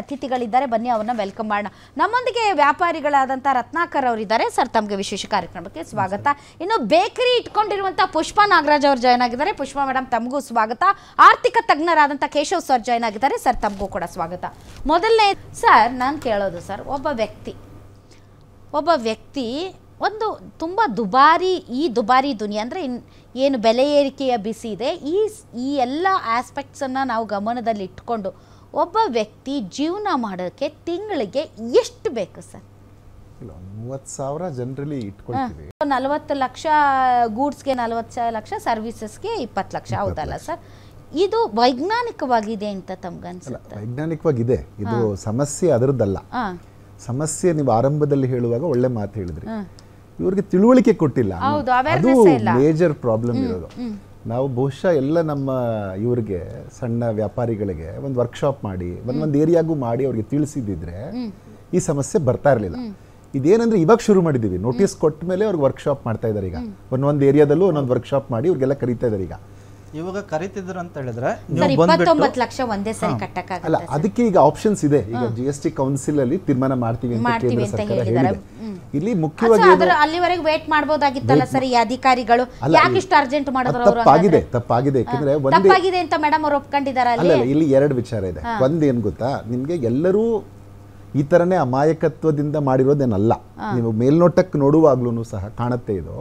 ಅತಿಥಿಗಳಿದ್ದಾರೆ, ಬನ್ನಿ ಅವರನ್ನ ವೆಲ್ಕಮ್ ಮಾಡೋಣ. ನಮ್ಮೊಂದಿಗೆ ವ್ಯಾಪಾರಿಗಳಾದಂಥ ರತ್ನಾಕರ್ ಅವರಿದ್ದಾರೆ. ಸರ್, ತಮಗೆ ವಿಶೇಷ ಕಾರ್ಯಕ್ರಮಕ್ಕೆ ಸ್ವಾಗತ. ಇನ್ನು ಬೇಕರಿ ಇಟ್ಕೊಂಡಿರುವಂಥ ಪುಷ್ಪಾ ನಾಗರಾಜ್ ಅವರು ಜಾಯ್ನ್ ಆಗಿದ್ದಾರೆ. ಪುಷ್ಪಾ ಮೇಡಮ್, ತಮಗೂ ಸ್ವಾಗತ. ಆರ್ಥಿಕ ತಜ್ಞರಾದಂಥ ಕೇಶವ್ ಸರ್ ಜಾಯ್ನ್ ಆಗಿದ್ದಾರೆ. ಸರ್, ತಮಗೂ ಕೂಡ ಸ್ವಾಗತ. ಮೊದಲನೇ ಸರ್, ನಾನು ಕೇಳೋದು ಸರ್, ಒಬ್ಬ ವ್ಯಕ್ತಿ ಒಂದು ತುಂಬ ದುಬಾರಿ ದುನಿಯಾ ಅಂದರೆ ಏನು ಬೆಲೆ ಏರಿಕೆಯ ಬಿಸಿ ಇದೆ, ಈ ಎಲ್ಲ ಆಸ್ಪೆಕ್ಟ್ಸನ್ನು ನಾವು ಗಮನದಲ್ಲಿ ಇಟ್ಕೊಂಡು ಒಬ್ಬ ವ್ಯಕ್ತಿ ಜೀವನ ಮಾಡೋಕ್ಕೆ ತಿಂಗಳಿಗೆ ಎಷ್ಟು ಬೇಕು ಸರ್? 30,000 ಜನರಲಿ ಇಟ್ಕೊಳ್ತೀವಿ. 40 ಲಕ್ಷ ಗೂಡ್ಸ್ಗೆ, 40 ಲಕ್ಷ ಸರ್ವಿಸಸ್ಗೆ, 20 ಲಕ್ಷ, ಹೌದಲ್ಲ ಸರ್? ಇದು ವೈಜ್ಞಾನಿಕವಾಗಿದೆ ಅಂತ ತಮ್ಗನ್ಸುತ್ತೆ? ವೈಜ್ಞಾನಿಕವಾಗಿದೆ. ಇದು ಸಮಸ್ಯೆ ಅದರದ್ದಲ್ಲ. ಸಮಸ್ಯೆ ನೀವು ಆರಂಭದಲ್ಲಿ ಹೇಳುವಾಗ ಒಳ್ಳೆ ಮಾತು ಹೇಳಿದ್ರಿ. ಇವ್ರಿಗೆ ತಿಳುವಳಿಕೆ ಕೊಟ್ಟಿಲ್ಲ, ಅದು ಮೇಜರ್ ಪ್ರಾಬ್ಲಮ್ ಇರೋದು. ನಾವು ಬಹುಶಃ ಎಲ್ಲ ನಮ್ಮ ಇವ್ರಿಗೆ ಸಣ್ಣ ವ್ಯಾಪಾರಿಗಳಿಗೆ ಒಂದು ವರ್ಕ್ಶಾಪ್ ಮಾಡಿ ಒಂದೊಂದು ಏರಿಯಾಗೂ ಮಾಡಿ ಅವ್ರಿಗೆ ತಿಳಿಸಿದ್ರೆ ಈ ಸಮಸ್ಯೆ ಬರ್ತಾ ಇರಲಿಲ್ಲ. ಇದೇನಂದ್ರೆ ಇವಾಗ ಶುರು ಮಾಡಿದೀವಿ, ನೋಟಿಸ್ ಕೊಟ್ಟ ಮೇಲೆ ಅವ್ರಿಗೆ ವರ್ಕ್ಶಾಪ್ ಮಾಡ್ತಾ ಇದ್ದಾರೆ. ಈಗ ಒಂದೊಂದು ಏರಿಯಾದಲ್ಲೂ ಒಂದೊಂದು ವರ್ಕ್ಶಾಪ್ ಮಾಡಿ ಅವ್ರಿಗೆಲ್ಲ ಕರೀತಾ ಇದ್ದಾರೆ. ಈಗ ಇವಾಗ ಕರೀತಿದ್ರು ಅಂತ ಹೇಳಿದ್ರೆ 29 ಲಕ್ಷ ಒಂದೇ ಸರಿ ಕಟ್ಟಕ್ಕಾಗಲ್ಲ. ಅಲ್ಲ, ಅದಕ್ಕೆ ಈಗ ಆಪ್ಷನ್ಸ್ ಇದೆ. ಈಗ GST ಕೌನ್ಸಿಲ್ ಅಲ್ಲಿ ತೀರ್ಮಾನ ಮಾಡ್ತೀವಿ ಅಂತ ಕೇಂದ್ರ ಸರ್ಕಾರ ಹೇಳಿದೆ. ಇಲ್ಲಿ ಮುಖ್ಯವಾಗಿ ಅಲ್ಲಿವರೆಗೆ ವೇಟ್ ಮಾಡಬಹುದಾಗಿತ್ತಲ್ಲ ಸರ್ ಈ ಅಧಿಕಾರಿಗಳು, ಯಾಕೆ ಇಷ್ಟು ಅರ್ಜೆಂಟ್ ಮಾಡಿದ್ರು? ತಪ್ಪಾಗಿದೆ. ಯಾಕಂದ್ರೆ ತಪ್ಪಾಗಿದೆ ಅಂತ ಮೇಡಮ್ ಅವರು ಒಪ್ಕೊಂಡಿದ್ದಾರೆ. ಅಲ್ಲ, ಇಲ್ಲಿ ಎರಡು ವಿಚಾರ ಇದೆ. ಒಂದೇನ್ ಗೊತ್ತಾ, ನಿಮ್ಗೆ ಎಲ್ಲರೂ ಈ ತರನೇ ಅಮಾಯಕತ್ವದಿಂದ ಮಾಡಿರೋದೇನಲ್ಲ. ನೀವು ಮೇಲ್ನೋಟಕ್ಕೆ ನೋಡುವಾಗ್ಲೂ ಸಹ ಕಾಣುತ್ತೆ ಇದು.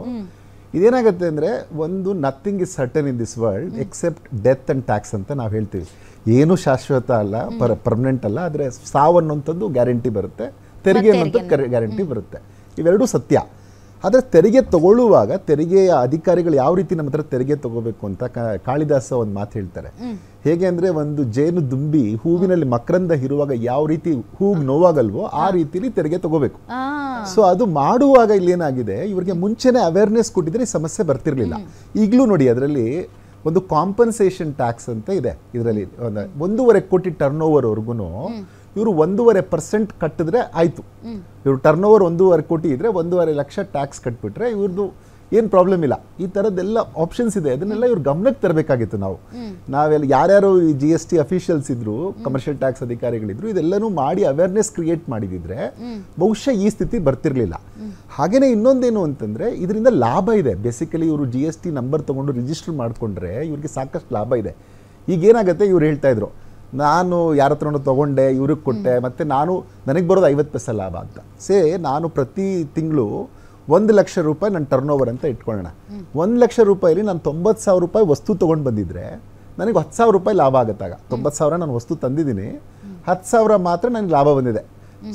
ಇದೇನಾಗುತ್ತೆ ಅಂದರೆ, ಒಂದು nothing is certain in this world except death and tax ಅಂತ ನಾವು ಹೇಳ್ತೀವಿ. ಏನು ಶಾಶ್ವತ ಅಲ್ಲ, ಪರ್ಮನೆಂಟ್ ಅಲ್ಲ. ಆದರೆ ಸಾವು ಅನ್ನೋಂಥದ್ದು ಗ್ಯಾರಂಟಿ ಬರುತ್ತೆ, ತೆರಿಗೆ ಅನ್ನೋಂಥದ್ದು ಗ್ಯಾರಂಟಿ ಬರುತ್ತೆ. ಇವೆರಡೂ ಸತ್ಯ. ಆದರೆ ತೆರಿಗೆ ತಗೊಳ್ಳುವಾಗ ತೆರಿಗೆಯ ಅಧಿಕಾರಿಗಳು ಯಾವ ರೀತಿ ನಮ್ಮ ಹತ್ರ ತೆರಿಗೆ ತಗೋಬೇಕು ಅಂತ ಕಾಳಿದಾಸ ಒಂದು ಮಾತು ಹೇಳ್ತಾರೆ. ಹೇಗೆ ಅಂದರೆ, ಒಂದು ಜೇನು ದುಂಬಿ ಹೂವಿನಲ್ಲಿ ಮಕರಂದ ಇರುವಾಗ ಯಾವ ರೀತಿ ಹೂವು ನೋವಾಗಲ್ವೋ ಆ ರೀತಿಲಿ ತೆರಿಗೆ ತಗೋಬೇಕು. ಸೊ ಅದು ಮಾಡುವಾಗ ಇಲ್ಲೇನಾಗಿದೆ, ಇವ್ರಿಗೆ ಮುಂಚೆನೆ ಅವೇರ್ನೆಸ್ ಕೊಟ್ಟಿದ್ರೆ ಈ ಸಮಸ್ಯೆ ಬರ್ತಿರ್ಲಿಲ್ಲ. ಈಗಲೂ ನೋಡಿ, ಅದರಲ್ಲಿ ಒಂದು ಕಾಂಪನ್ಸೇಷನ್ ಟ್ಯಾಕ್ಸ್ ಅಂತ ಇದೆ. ಇದರಲ್ಲಿ 1.5 ಕೋಟಿ ಟರ್ನ್ ಓವರ್ವರೆಗೂ ಇವರು 1.5% ಕಟ್ಟಿದ್ರೆ ಆಯ್ತು. ಇವರು ಟರ್ನ್ ಓವರ್ 1.5 ಕೋಟಿ ಇದ್ರೆ 1.5 ಲಕ್ಷ ಟ್ಯಾಕ್ಸ್ ಕಟ್ಬಿಟ್ರೆ ಇವ್ರದ್ದು ಏನು ಪ್ರಾಬ್ಲಮ್ ಇಲ್ಲ. ಈ ಥರದ್ದೆಲ್ಲ ಆಪ್ಷನ್ಸ್ ಇದೆ. ಅದನ್ನೆಲ್ಲ ಇವ್ರು ಗಮನಕ್ಕೆ ತರಬೇಕಾಗಿತ್ತು. ನಾವೆಲ್ಲ ಯಾರ್ಯಾರು ಈ GST ಅಫಿಷಿಯಲ್ಸ್ ಇದ್ರು, ಕಮರ್ಷಿಯಲ್ ಟ್ಯಾಕ್ಸ್ ಅಧಿಕಾರಿಗಳಿದ್ರು, ಇದೆಲ್ಲನೂ ಮಾಡಿ ಅವೇರ್ನೆಸ್ ಕ್ರಿಯೇಟ್ ಮಾಡಿದಿದ್ರೆ ಬಹುಶಃ ಈ ಸ್ಥಿತಿ ಬರ್ತಿರ್ಲಿಲ್ಲ. ಹಾಗೇನೆ ಇನ್ನೊಂದೇನು ಅಂತಂದ್ರೆ, ಇದರಿಂದ ಲಾಭ ಇದೆ. ಬೇಸಿಕಲಿ ಇವರು GST ನಂಬರ್ ತಗೊಂಡು ರಿಜಿಸ್ಟರ್ ಮಾಡ್ಕೊಂಡ್ರೆ ಇವ್ರಿಗೆ ಸಾಕಷ್ಟು ಲಾಭ ಇದೆ. ಈಗ ಏನಾಗುತ್ತೆ, ಇವ್ರು ಹೇಳ್ತಾ ಇದ್ರು, ನಾನು ಯಾರ ಹತ್ರನೂ ತೊಗೊಂಡೆ, ಇವ್ರಿಗೆ ಕೊಟ್ಟೆ, ಮತ್ತು ನನಗೆ ಬರೋದು 50 ಪೈಸೆ ಲಾಭ ಅಂತ. ನಾನು ಪ್ರತಿ ತಿಂಗಳು 1 ಲಕ್ಷ ರೂಪಾಯಿ ನನ್ನ ಟರ್ನ್ ಓವರ್ ಅಂತ ಇಟ್ಕೊಳ್ಳೋಣ. 1 ಲಕ್ಷ ರೂಪಾಯಿಲಿ ನಾನು 90,000 ರೂಪಾಯಿ ವಸ್ತು ತೊಗೊಂಡು ಬಂದಿದ್ರೆ ನನಗೆ 10,000 ರೂಪಾಯಿ ಲಾಭ ಆಗುತ್ತಾಗ. 90,000 ನಾನು ವಸ್ತು ತಂದಿದ್ದೀನಿ, 10,000 ಮಾತ್ರ ನನಗೆ ಲಾಭ ಬಂದಿದೆ.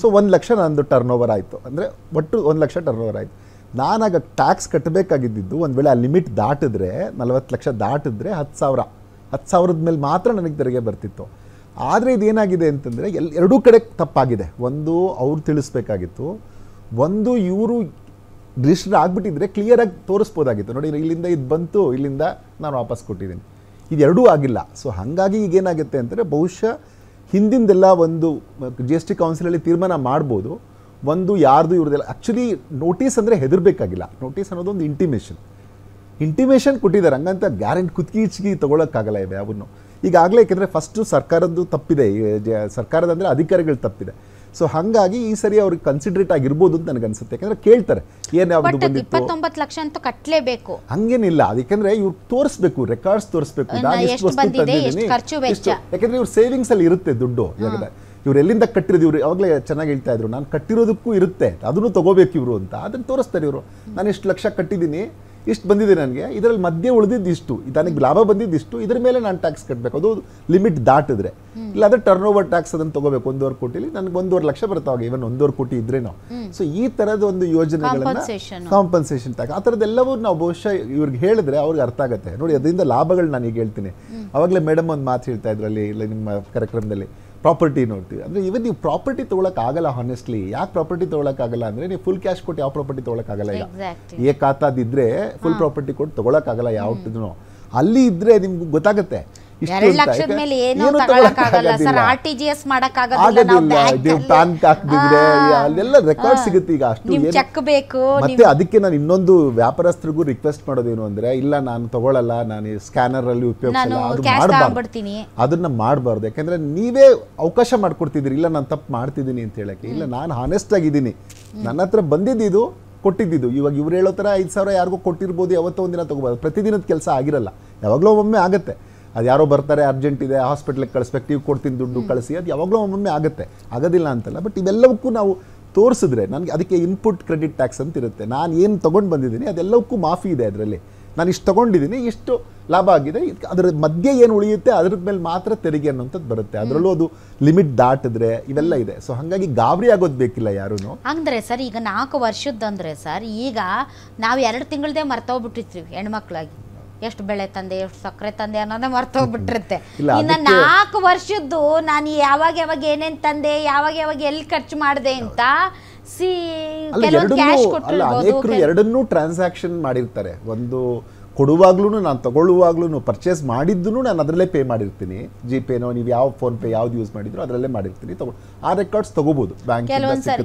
ಸೊ 1 ಲಕ್ಷ ನಂದು ಟರ್ನ್ ಓವರ್ ಆಯಿತು. ಅಂದರೆ ಒಟ್ಟು 1 ಲಕ್ಷ ಟರ್ನ್ ಓವರ್ ಆಯಿತು. ನಾನಾಗ ಟ್ಯಾಕ್ಸ್ ಕಟ್ಟಬೇಕಾಗಿದ್ದು ಒಂದು ವೇಳೆ ಆ ಲಿಮಿಟ್ ದಾಟಿದ್ರೆ, 40 ಲಕ್ಷ ದಾಟಿದ್ರೆ 10,000 ಮೇಲೆ ಮಾತ್ರ ನನಗೆ ತೆರಿಗೆ ಬರ್ತಿತ್ತು. ಆದರೆ ಇದೇನಾಗಿದೆ ಅಂತಂದರೆ, ಎರಡೂ ಕಡೆ ತಪ್ಪಾಗಿದೆ. ಒಂದು ಅವ್ರು ತಿಳಿಸ್ಬೇಕಾಗಿತ್ತು, ಒಂದು ಇವರು ರಿಜಿಸ್ಟರ್ ಆಗಿಬಿಟ್ಟಿದ್ರೆ ಕ್ಲಿಯರಾಗಿ ತೋರಿಸ್ಬೋದಾಗಿತ್ತು. ನೋಡಿ, ಇಲ್ಲಿಂದ ಇದು ಬಂತು, ಇಲ್ಲಿಂದ ನಾನು ವಾಪಸ್ ಕೊಟ್ಟಿದ್ದೀನಿ. ಇದೆರಡೂ ಆಗಿಲ್ಲ. ಸೊ ಹಾಗಾಗಿ ಈಗೇನಾಗುತ್ತೆ ಅಂದರೆ, ಬಹುಶಃ ಹಿಂದಿಂದೆಲ್ಲ ಒಂದು GST ಕೌನ್ಸಿಲಲ್ಲಿ ತೀರ್ಮಾನ ಮಾಡ್ಬೋದು. ಒಂದು ಯಾರ್ದು ಇವ್ರದ್ದೆಲ್ಲ ಆ್ಯಕ್ಚುಲಿ ನೋಟಿಸ್ ಅಂದರೆ ಹೆದರ್ಬೇಕಾಗಿಲ್ಲ. ನೋಟಿಸ್ ಅನ್ನೋದು ಒಂದು ಇಂಟಿಮೇಷನ್ ಕೊಟ್ಟಿದ್ದಾರೆ. ಹಂಗಂತ ಗ್ಯಾರಂಟಿ ಕುತ್ಕೀಚಿಗೆ ತೊಗೊಳಕ್ಕಾಗಲ್ಲ ಇವೆ ಅವನ್ನು. ಈಗಾಗಲೇ ಯಾಕೆಂದರೆ ಫಸ್ಟು ಸರ್ಕಾರದ್ದು ತಪ್ಪಿದೆ, ಸರ್ಕಾರದ ಅಂದರೆ ಅಧಿಕಾರಿಗಳು ತಪ್ಪಿದೆ. ಸೊ ಹಾಗಾಗಿ ಈ ಸರಿ ಅವ್ರಿಗೆ ಕನ್ಸಿಡರೇಟ್ ಆಗಿರ್ಬೋದು ಅಂತ ನನಗನ್ಸುತ್ತೆ. ಯಾಕಂದರೆ ಕೇಳ್ತಾರೆ ಏನು ಯಾವುದು ಬಂದಿತ್ತು. 29 ಲಕ್ಷ ಅಂತ ಕಟ್ಟಲೇಬೇಕು ಹಂಗೇನಿಲ್ಲ. ಅದಕ್ಕೆಂದ್ರೆ ಇವ್ರು ತೋರಿಸ್ಬೇಕು, ರೆಕಾರ್ಡ್ಸ್ ತೋರಿಸ್ಬೇಕು, ನಾನು ಎಷ್ಟು ವಸ್ತು ತಂದಿದ್ದೀನಿ, ಯಾಕಂದ್ರೆ ಇವ್ರ ಸೇವಿಂಗ್ಸ್ ಅಲ್ಲಿ ಇರುತ್ತೆ ದುಡ್ಡು. ಯಾಕಂದ್ರೆ ಇವ್ರು ಎಲ್ಲಿಂದ ಕಟ್ಟಿರೋದು, ಇವ್ರು ಅವಾಗಲೇ ಚೆನ್ನಾಗಿ ಹೇಳ್ತಾ ಇದ್ರು, ನಾನು ಕಟ್ಟಿರೋದಕ್ಕೂ ಇರುತ್ತೆ, ಅದನ್ನು ತಗೋಬೇಕು ಇವರು ಅಂತ. ಅದನ್ನು ತೋರಿಸ್ತಾರೆ ಇವರು. ನಾನು ಇಷ್ಟು ಲಕ್ಷ ಕಟ್ಟಿದ್ದೀನಿ, ಇಷ್ಟು ಬಂದಿದೆ ನನಗೆ, ಇದರಲ್ಲಿ ಮಧ್ಯೆ ಉಳಿದಿದ್ದು ಇಷ್ಟು, ನನಗೆ ಲಾಭ ಬಂದಿದ್ದು ಇಷ್ಟು, ಇದ್ರ ಮೇಲೆ ನಾನು ಟ್ಯಾಕ್ಸ್ ಕಟ್ಟಬೇಕು. ಅದು ಲಿಮಿಟ್ ದಾಟಿದ್ರೆ. ಇಲ್ಲಾಂದ್ರೆ ಟರ್ನ್ ಓವರ್ ಟ್ಯಾಕ್ಸ್ ಅದನ್ನು ತಗೋಬೇಕು. 1.5 ಕೋಟಿಲಿ ನನಗೆ 1.5 ಲಕ್ಷ ಬರ್ತಾವಾಗ, ಇವನ್ 1.5 ಕೋಟಿ ಇದ್ರೇನೋ. ಸೊ ಈ ಥರದ ಒಂದು ಯೋಜನೆಗಳನ್ನ, ಕಾಂಪನ್ಸೇಷನ್ ಟ್ಯಾಕ್ಸ್, ಆ ಥರದ್ದೆಲ್ಲವೂ ನಾವು ಬಹುಶಃ ಇವ್ರಿಗೆ ಹೇಳಿದ್ರೆ ಅವ್ರಿಗೆ ಅರ್ಥ ಆಗುತ್ತೆ. ನೋಡಿ, ಅದರಿಂದ ಲಾಭಗಳು ನಾನು ಈಗ ಹೇಳ್ತೀನಿ. ಅವಾಗಲೇ ಮೇಡಮ್ ಒಂದು ಮಾತು ಹೇಳ್ತಾ ಇದ್ರು ಅಲ್ಲಿ ನಿಮ್ಮ ಕಾರ್ಯಕ್ರಮದಲ್ಲಿ, ಪ್ರಾಪರ್ಟಿ ನೋಡ್ತೀವಿ ಅಂದರೆ, ಇವತ್ತು ನೀವು ಪ್ರಾಪರ್ಟಿ ತೊಗೊಳಕ್ಕಾಗಲ್ಲ. ಹಾನೆಸ್ಟ್ಲಿ ಯಾಕೆ ಪ್ರಾಪರ್ಟಿ ತೊಗೊಳಕ್ಕಾಗಲ್ಲ ಅಂದರೆ, ನೀವು ಫುಲ್ ಕ್ಯಾಶ್ ಕೊಟ್ಟು ಯಾವ ಪ್ರಾಪರ್ಟಿ ತೊಗೊಳಕ್ಕಾಗಲ್ಲ. ಈಗ ಖಾತಾದಿದ್ರೆ ಫುಲ್ ಪ್ರಾಪರ್ಟಿ ಕೊಟ್ಟು ತೊಗೊಳಕ್ಕಾಗಲ್ಲ ಯಾವತ್ತೂ. ಅಲ್ಲಿ ಇದ್ದರೆ ನಿಮ್ಗೆ ಗೊತ್ತಾಗುತ್ತೆ ಇಷ್ಟು 2 ಲಕ್ಷದ ಮೇಲೆ ಏನೂ ತಗೊಳಕ್ಕಾಗಲ್ಲ ಸರ್. RTGS ಮಾಡಕ್ಕಾಗೋದಿಲ್ಲ, ನಾವು ಬ್ಯಾಂಕ್ ಹಾಕ್ತಿದ್ರೆ ಅಲ್ಲೆಲ್ಲ ರೆಕಾರ್ಡ್ ಸಿಗುತ್ತೆ. ಈಗ ಅಷ್ಟು ನಿಮ್ ಚೆಕ್ ಬೇಕು. ಮತ್ತೆ ಅದಕ್ಕೆ ನಾನು ಇನ್ನೊಂದು ವ್ಯಾಪಾರಸ್ಥರಿಗೂ ರಿಕ್ವೆಸ್ಟ್ ಮಾಡೋದೇನು ಅಂದ್ರೆ, ಇಲ್ಲ ನಾನು ತಗೊಳ್ಳಲ್ಲ, ನಾನು ಸ್ಕ್ಯಾನರ್ ಅಲ್ಲಿ ಉಪಯೋಗಿಸಲ್ಲ, ಅದು ಮಾಡಬಾರ್ದು, ಅದನ್ನ ಮಾಡಬಾರ್ದು. ಯಾಕಂದ್ರೆ ನೀವೇ ಅವಕಾಶ ಮಾಡ್ಕೊಡ್ತಿದ್ದೀರಿ, ಇಲ್ಲ ನಾನು ತಪ್ಪು ಮಾಡ್ತಿದ್ದೀನಿ ಅಂತ ಹೇಳಕ್ಕೆ. ಇಲ್ಲ, ನಾನು ಹಾನೆಸ್ಟ್ ಆಗಿದ್ದೀನಿ, ನನ್ನ ಹತ್ರ ಬಂದಿದ್ದು ಕೊಟ್ಟಿದ್ದು. ಇವಾಗ ಇವ್ರು ಹೇಳೋ ಥರ 5,000 ಯಾರಿಗೂ ಕೊಟ್ಟಿರ್ಬೋದು, ಯಾವತ್ತೋ ಒಂದಿನ ತಗೋಬೋದು. ಪ್ರತಿದಿನದ ಕೆಲಸ ಆಗಿರಲ್ಲ, ಯಾವಾಗಲೂ ಒಮ್ಮೊಮ್ಮೆ ಆಗುತ್ತೆ. ಅದು ಯಾರೋ ಬರ್ತಾರೆ, ಅರ್ಜೆಂಟ್ ಇದೆ, ಹಾಸ್ಪಿಟ್ಲಿಗೆ ಕಳಿಸ್ಬೇಕು, ನೀವು ಕೊಡ್ತೀನಿ ದುಡ್ಡು ಕಳಿಸಿ, ಅದು ಯಾವಾಗಲೂ ಒಮ್ಮೊಮ್ಮೆ ಆಗುತ್ತೆ, ಆಗೋದಿಲ್ಲ ಅಂತಲ್ಲ. ಬಟ್ ಇವೆಲ್ಲವಕ್ಕೂ ನಾವು ತೋರಿಸಿದ್ರೆ, ನನಗೆ ಅದಕ್ಕೆ ಇನ್ಪುಟ್ ಕ್ರೆಡಿಟ್ ಟ್ಯಾಕ್ಸ್ ಅಂತ ಇರುತ್ತೆ. ನಾನು ಏನು ತೊಗೊಂಡು ಬಂದಿದ್ದೀನಿ ಅದೆಲ್ಲವಕ್ಕೂ ಮಾಫಿ ಇದೆ. ಅದರಲ್ಲಿ ನಾನು ಇಷ್ಟು ತೊಗೊಂಡಿದ್ದೀನಿ, ಇಷ್ಟು ಲಾಭ ಆಗಿದೆ, ಅದರ ಮಧ್ಯೆ ಏನು ಉಳಿಯುತ್ತೆ ಅದ್ರ ಮೇಲೆ ಮಾತ್ರ ತೆರಿಗೆ ಅನ್ನೋಂಥದ್ದು ಬರುತ್ತೆ. ಅದರಲ್ಲೂ ಅದು ಲಿಮಿಟ್ ದಾಟಿದ್ರೆ ಇವೆಲ್ಲ ಇದೆ. ಸೊ ಹಾಗಾಗಿ ಗಾಬರಿ ಆಗೋದು ಬೇಕಿಲ್ಲ ಯಾರೂ. ಅಂದ್ರೆ ಸರ್, ಈಗ 4 ವರ್ಷದಂದ್ರೆ ಸರ್, ಈಗ ನಾವು 2 ತಿಂಗಳದೇ ಮರ್ತೋಗ್ಬಿಟ್ಟಿರ್ತೀವಿ ಹೆಣ್ಮಕ್ಳಾಗಿ. ಎಷ್ಟು ಬೆಳೆ ತಂದೆ, ಎಷ್ಟು ಸಕ್ಕರೆ ತಂದೆ ಅನ್ನೋದೇ ಮರ್ತೋಗ್ಬಿಟ್ಟಿರುತ್ತೆ. ಇನ್ನು 4 ವರ್ಷದ್ದು ನಾನು ಯಾವಾಗ ಏನೇನ್ ತಂದೆ, ಯಾವಾಗ ಎಲ್ಲಿ ಖರ್ಚು ಮಾಡಿದೆ ಅಂತ ಅನೇಕರು ಎರಡನ್ನೂ ಟ್ರಾನ್ಸಾಕ್ಷನ್ ಮಾಡಿರ್ತಾರೆ. ಒಂದು ಕೊಡುವಾಗ್ಲೂ, ನಾನು ತಗೊಳ್ಳುವಾಗ್ಲೂ, ಪರ್ಚೇಸ್ ಮಾಡಿದ್ದು ನಾನು ಅದರಲ್ಲೇ ಪೇ ಮಾಡಿರ್ತೀನಿ. ಜಿಪೇನೋ, ನೀವು ಯಾವ ಫೋನ್ ಪೇ ಯಾವ್ದು ಯೂಸ್ ಮಾಡಿದ್ರು ಅದರಲ್ಲೇ ಮಾಡಿರ್ತೀನಿ. ಆ ರೆಕಾರ್ಡ್ಸ್ ತಗೋಬಹುದು ಬ್ಯಾಂಕ್.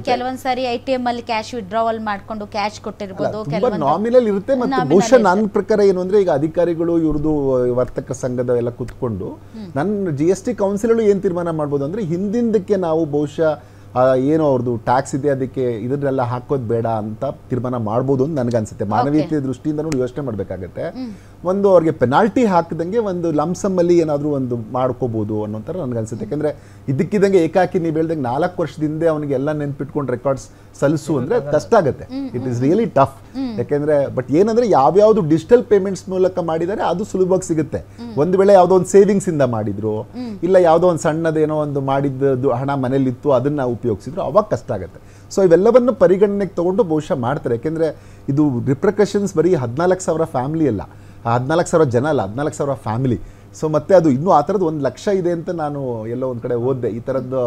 ಕೆಲವೊಂದ್ಸರಿ ATM ಅಲ್ಲಿ ಕ್ಯಾಶ್ ವಿಡ್ರಾವಲ್ ಮಾಡ್ಕೊಂಡು ಕ್ಯಾಶ್ ಕೊಟ್ಟಿರ್ಬೋದು, ನಾಮಿನಲ್ ಇರುತ್ತೆ. ಮತ್ತು ಬಹುಶಃ ನನ್ನ ಪ್ರಕಾರ ಏನು ಅಂದ್ರೆ, ಈಗ ಅಧಿಕಾರಿಗಳು ಇವ್ರದ್ದು ವರ್ತಕ ಸಂಘದ ಎಲ್ಲ ಕುತ್ಕೊಂಡು ನನ್ನ GST ಕೌನ್ಸಿಲ್ ಏನು ತೀರ್ಮಾನ ಮಾಡ್ಬೋದು ಅಂದ್ರೆ, ಹಿಂದಿಂದಕ್ಕೆ ನಾವು ಬಹುಶಃ ಏನೋ ಅವ್ರದ್ದು ಟ್ಯಾಕ್ಸ್ ಇದೆ ಅದಕ್ಕೆ ಇದನ್ನೆಲ್ಲ ಹಾಕೋದು ಬೇಡ ಅಂತ ತೀರ್ಮಾನ ಮಾಡ್ಬೋದು ಅಂತ ನನಗನ್ಸುತ್ತೆ. ಮಾನವೀಯತೆ ದೃಷ್ಟಿಯಿಂದ ಯೋಚನೆ ಮಾಡಬೇಕಾಗತ್ತೆ. ಒಂದು ಅವ್ರಿಗೆ ಪೆನಾಲ್ಟಿ ಹಾಕಿದಂಗೆ ಒಂದು ಲಂಸಮ್ ಅಲ್ಲಿ ಏನಾದರೂ ಒಂದು ಮಾಡ್ಕೋಬಹುದು ಅನ್ನೋ ಥರ ನನಗನ್ಸುತ್ತೆ. ಯಾಕಂದ್ರೆ ಇದಕ್ಕಿದಂಗೆ ಏಕಾಕಿ ನೀವು ಹೇಳ್ದಂಗೆ 4 ವರ್ಷದಿಂದ ಅವನಿಗೆ ಎಲ್ಲ ನೆನ್ಪಿಟ್ಕೊಂಡು ರೆಕಾರ್ಡ್ಸ್ ಸಲ್ಲಿಸು ಅಂದ್ರೆ ಕಷ್ಟ ಆಗುತ್ತೆ. It is really tough. ಯಾಕೆಂದ್ರೆ ಬಟ್ ಏನಂದ್ರೆ ಯಾವ್ಯಾವ್ದು ಡಿಜಿಟಲ್ ಪೇಮೆಂಟ್ಸ್ ಮೂಲಕ ಮಾಡಿದರೆ ಅದು ಸುಲಭವಾಗಿ ಸಿಗುತ್ತೆ. ಒಂದು ವೇಳೆ ಯಾವುದೋ ಒಂದು ಸೇವಿಂಗ್ಸ್ ಇಂದ ಮಾಡಿದ್ರು, ಇಲ್ಲ ಯಾವುದೋ ಒಂದು ಸಣ್ಣದೇನೋ ಒಂದು ಮಾಡಿದ್ದು ಹಣ ಮನೇಲಿ ಇತ್ತು ಅದನ್ನ ಉಪಯೋಗಿಸಿದ್ರು, ಅವಾಗ ಕಷ್ಟ ಆಗುತ್ತೆ. ಸೊ ಇವೆಲ್ಲವನ್ನು ಪರಿಗಣನೆಗೆ ತಗೊಂಡು ಬಹುಶಃ ಮಾಡ್ತಾರೆ. ಯಾಕೆಂದ್ರೆ ಇದು ರಿಪ್ರಿಕಷನ್ಸ್ ಬರೀ 14,000 ಫ್ಯಾಮಿಲಿ ಅಲ್ಲ, 14,000 ಜನ ಅಲ್ಲ, 14,000 ಫ್ಯಾಮಿಲಿ. ಸೊ ಮತ್ತೆ ಅದು ಇನ್ನೂ ಆ ಥರದ್ದು 1 ಲಕ್ಷ ಇದೆ ಅಂತ ನಾನು ಎಲ್ಲೋ ಒಂದು ಕಡೆ ಓದಿದೆ. ಈ ಥರದ್ದು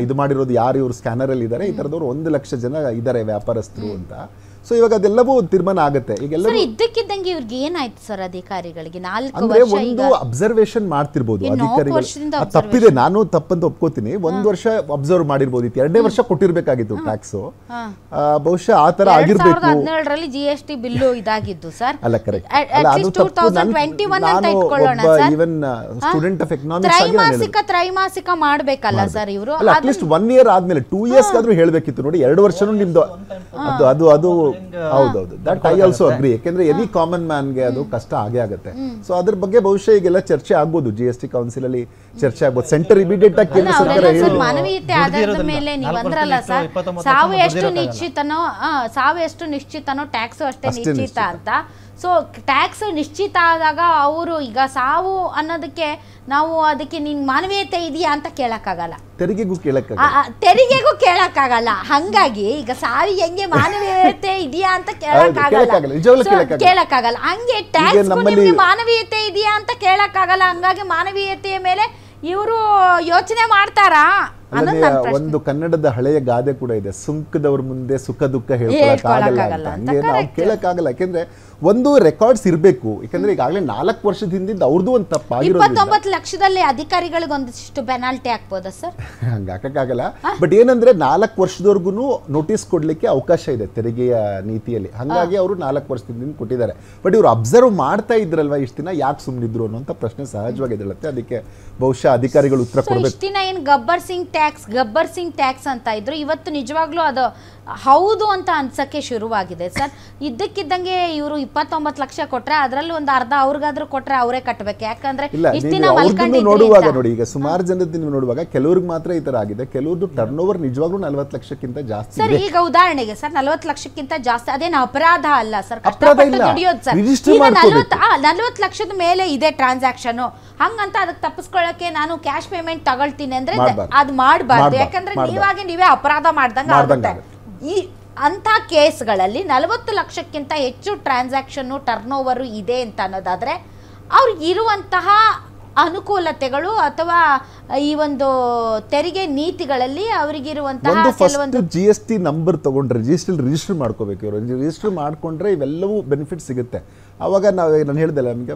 ಇದು ಮಾಡಿರೋದು ಯಾರು ಇವರು ಸ್ಕ್ಯಾನರಲ್ಲಿ ಇದ್ದಾರೆ, ಈ ಥರದವ್ರು 1 ಲಕ್ಷ ಜನ ಇದ್ದಾರೆ ವ್ಯಾಪಾರಸ್ಥರು ಅಂತ. ಸೊ ಇವಾಗ ಅದೆಲ್ಲವೂ ತೀರ್ಮಾನ ಆಗುತ್ತೆ. ಈಗೆಲ್ಲ ಇದ್ದಕ್ಕಿದ್ದಂಗೆ ಇವ್ರಿಗೆ ಏನಾಯ್ತು ಸರ್ ಅಧಿಕಾರಿಗಳಿಗೆ? 4 ಅಂದ್ರೆ ಒಂದು ಅಬ್ಸರ್ವೇಷನ್ ಮಾಡ್ತಿರ್ಬೋದು ಅಧಿಕಾರಿಗಳು. ತಪ್ಪಿದೆ, ನಾನು ತಪ್ಪಂತ ಒಪ್ಕೋತೀನಿ. 1 ವರ್ಷ ಅಬ್ಸರ್ವ್ ಮಾಡಿರ್ಬೋದಿತ್ತು, 2ನೇ ವರ್ಷ ಕೊಟ್ಟಿರ್ಬೇಕಾಗಿತ್ತು ಟ್ಯಾಕ್ಸ್. ಬಹುಶಃ ಆ ತರ ಆಗಿರ್ಬೇಕು. 2017ರಲ್ಲಿ GST ಬಿಲ್ಲು ಇದಾಗಿದ್ದು ಸರ್. ಅಲ್ಲ ಕರೆಕ್ಟ್, ಅಲ್ಲ ಅದು ತಪ್ಪು. ಈವನ್ ಸ್ಟೂಡೆಂಟ್ ಆಫ್ ಎಕನಾಮಿಕ್ಸ್ ತ್ರೈಮಾಸಿಕ ಮಾಡ್ಬೇಕಲ್ಲ ಸರ್ ಇವರು. ಅಟ್ಲೀಸ್ಟ್ 1 ಇಯರ್ ಆದ್ಮೇಲೆ 2 ಇಯರ್ಸ್ ಆದ್ರೂ ಹೇಳ್ಬೇಕಿತ್ತು. ನೋಡಿ 2 ವರ್ಷನೂ ನಿಮ್ದು ಅದು ಹೌದೌದು, ದಟ್ ಐ ಆಲ್ಸೋ ಅಗ್ರಿ. ಯಾಕೆಂದ್ರೆ ಎನಿ ಕಾಮನ್ ಮ್ಯಾನ್ಗೆ ಅದು ಕಷ್ಟ ಆಗೇ ಆಗುತ್ತೆ. ಸೊ ಅದ್ರ ಬಗ್ಗೆ ಬಹುಶಃ ಈಗೆಲ್ಲ ಚರ್ಚೆ ಆಗ್ಬೋದು, GST ಕೌನ್ಸಿಲ್ ಅಲ್ಲಿ ಚರ್ಚೆ ಆಗ್ಬೋದು. ಸೆಂಟರ್ ಇಮಿಡಿಯೇಟ್ ಆಗಿ ಕೇಂದ್ರ ಸರ್ಕಾರ ಹೇಳಿ ಮಾನವೀಯತೆ ಆಧಾರದ ಮೇಲೆ ನೀವು ಅಂದ್ರಲ್ಲ ಸರ್, ಸಾವು ಎಷ್ಟು ನಿಶ್ಚಿತನೋ ಟ್ಯಾಕ್ಸ್ ಅಷ್ಟೇ ನಿಶ್ಚಿತ ಅಂತ. ಸೊ ಟ್ಯಾಕ್ಸ್ ನಿಶ್ಚಿತ ಆದಾಗ ಅವರು ಈಗ ಸಾವು ಅನ್ನೋದಕ್ಕೆ ನಾವು ಅದಕ್ಕೆ ನಿನ್ ಮಾನವೀಯತೆ ಇದೆಯಾ ಅಂತ ಕೇಳಕ್ಕಾಗಲ್ಲ, ತೆರಿಗೆಗೂ ಕೇಳಕ್ಕಾಗಲ್ಲ. ಹಂಗಾಗಿ ಈಗ ಸಾವಿಗೆ ಹೆಂಗೆ ಮಾನವೀಯತೆ ಇದೆಯಾ ಅಂತ ಕೇಳಕ್ಕಾಗಲ್ಲ, ಹಂಗೆ ಟ್ಯಾಕ್ಸ್ ಮಾನವೀಯತೆ ಇದೆಯಾ ಅಂತ ಕೇಳಕ್ಕಾಗಲ್ಲ. ಹಂಗಾಗಿ ಮಾನವೀಯತೆಯ ಮೇಲೆ ಇವರು ಯೋಚನೆ ಮಾಡ್ತಾರಾ? ಒಂದು ಕನ್ನಡದ ಹಳೆಯ ಗಾದೆ ಕೂಡ ಇದೆ, ಸುಂಕದವ್ರ ಮುಂದೆ ಸುಖ ದುಃಖ ಹೇಳ್ಕೊಳಕ್ಕಾಗಲ್ಲ ಅಂತ. ನಾವು ಕೇಳಕ್ಕಾಗಲ್ಲ. ಯಾಕೆಂದ್ರೆ ಒಂದು ರೆಕಾರ್ಡ್ಸ್ ಇರಬೇಕು. ಯಾಕಂದ್ರೆ ಈಗಾಗಲೇ 4 ವರ್ಷದ ಹಿಂದಿಂದ ಅವ್ರದ್ದು ಒಂದು ತಪ್ಪಾಗಿರೋದು. 29 ಲಕ್ಷದಲ್ಲಿ ಅಧಿಕಾರಿಗಳಿಗೆ ಒಂದಿಷ್ಟು ಪೆನಾಲ್ಟಿ ಹಾಕ್ಬೋದಾ ಸರ್? ಹಂಗ ಹಾಕಕ್ಕಾಗಲ್ಲ. ಬಟ್ ಏನಂದ್ರೆ 4 ವರ್ಷದವರೆಗೂ ನೋಟಿಸ್ ಕೊಡ್ಲಿಕ್ಕೆ ಅವಕಾಶ ಇದೆ ತೆರಿಗೆಯ ನೀತಿಯಲ್ಲಿ. ಹಂಗಾಗಿ ಅವರು 4 ವರ್ಷದಿಂದ ಕೊಟ್ಟಿದ್ದಾರೆ. ಬಟ್ ಇವ್ರು ಅಬ್ಸರ್ವ್ ಮಾಡ್ತಾ ಇದ್ರಲ್ವಾ ಇಷ್ಟು ದಿನ, ಯಾಕೆ ಸುಮ್ಮನಿದ್ರು ಅನ್ನೋಂಥ ಪ್ರಶ್ನೆ ಸಹಜವಾಗಿ ಎದ್ದೇಳುತ್ತೆ. ಅದಕ್ಕೆ ಬಹುಶಃ ಅಧಿಕಾರಿಗಳು ಉತ್ತರ ಕೊಡಬೇಕು. ಇಷ್ಟು ದಿನ ಏನು ಗಬ್ಬರ್ ಸಿಂಗ್ ಟ್ಯಾಕ್ಸ್ ಅಂತ ಇದ್ರು, ಇವತ್ತು ನಿಜವಾಗ್ಲೂ ಅದು ಹೌದು ಅಂತ ಅನ್ಸಕ್ಕೆ ಶುರುವಾಗಿದೆ ಸರ್. ಇದ್ದಕ್ಕಿದ್ದಂಗೆ ಇವರು 29 ಲಕ್ಷ ಕೊಟ್ರೆ ಅದರಲ್ಲಿ ಒಂದು ಅರ್ಧ ಅವ್ರಿಗಾದ್ರೂ ಕೊಟ್ರೆ ಅವರೇ ಕಟ್ಟಬೇಕು. ಯಾಕಂದ್ರೆ ನೋಡುವಾಗ ನೋಡಿ, ಈಗ ಸುಮಾರು ಜನದ ನೀವು ನೋಡುವಾಗ ಕೆಲವ್ರಿಗೆ ಮಾತ್ರ ಈ ತರ ಆಗಿದೆ, ಕೆಲವ್ರದ್ದು ಟರ್ನ್ ಓವರ್ ನಿಜವಾಗ್ಲೂ 40 ಲಕ್ಷಕ್ಕಿಂತ ಜಾಸ್ತಿ ಸರ್. ಈಗ ಉದಾಹರಣೆಗೆ ಸರ್ 40 ಲಕ್ಷಕ್ಕಿಂತ ಜಾಸ್ತಿ ಅದೇನು ಅಪರಾಧ ಅಲ್ಲ ಸರ್, ಕಷ್ಟಪಟ್ಟು ದುಡಿಯೋದು ಸರ್. ಈಗ 40 ಲಕ್ಷದ ಮೇಲೆ ಇದೆ ಟ್ರಾನ್ಸಾಕ್ಷನ್, ಹಂಗಂತ ಅದಕ್ಕೆ ತಪ್ಪಿಸ್ಕೊಳ್ಳಕ್ಕೆ ನಾನು ಕ್ಯಾಶ್ ಪೇಮೆಂಟ್ ತಗೊಳ್ತೀನಿ ಅಂದ್ರೆ ಅದು ಮಾಡಬಾರ್ದು. ಯಾಕಂದ್ರೆ ನೀವೇ ಅಪರಾಧ ಮಾಡ್ದಂಗೆ ಆಗುತ್ತೆ. ಈ ಅಂಥ ಕೇಸ್ಗಳಲ್ಲಿ 40 ಲಕ್ಷಕ್ಕಿಂತ ಹೆಚ್ಚು ಟ್ರಾನ್ಸಾಕ್ಷನ್ ಟರ್ನ್ ಓವರ್ ಇದೆ ಅಂತ ಅನ್ನೋದಾದ್ರೆ ಅವ್ರಿಗೆ ಇರುವಂತಹ ಅನುಕೂಲತೆಗಳು ಅಥವಾ ಈ ಒಂದು ತೆರಿಗೆ ನೀತಿಗಳಲ್ಲಿ ಅವರಿಗಿರುವಂತಹ ಕೆಲವೊಂದು GST ನಂಬರ್ ತಗೊಂಡ್ರೆ ರಿಜಿಸ್ಟರ್ ಮಾಡ್ಕೋಬೇಕು. ಇವರು ರಿಜಿಸ್ಟರ್ ಮಾಡ್ಕೊಂಡ್ರೆ ಇವೆಲ್ಲವೂ ಬೆನಿಫಿಟ್ ಸಿಗುತ್ತೆ. ಅವಾಗ ನಾನು ಹೇಳ್ದಲ್ಲ, ನಮಗೆ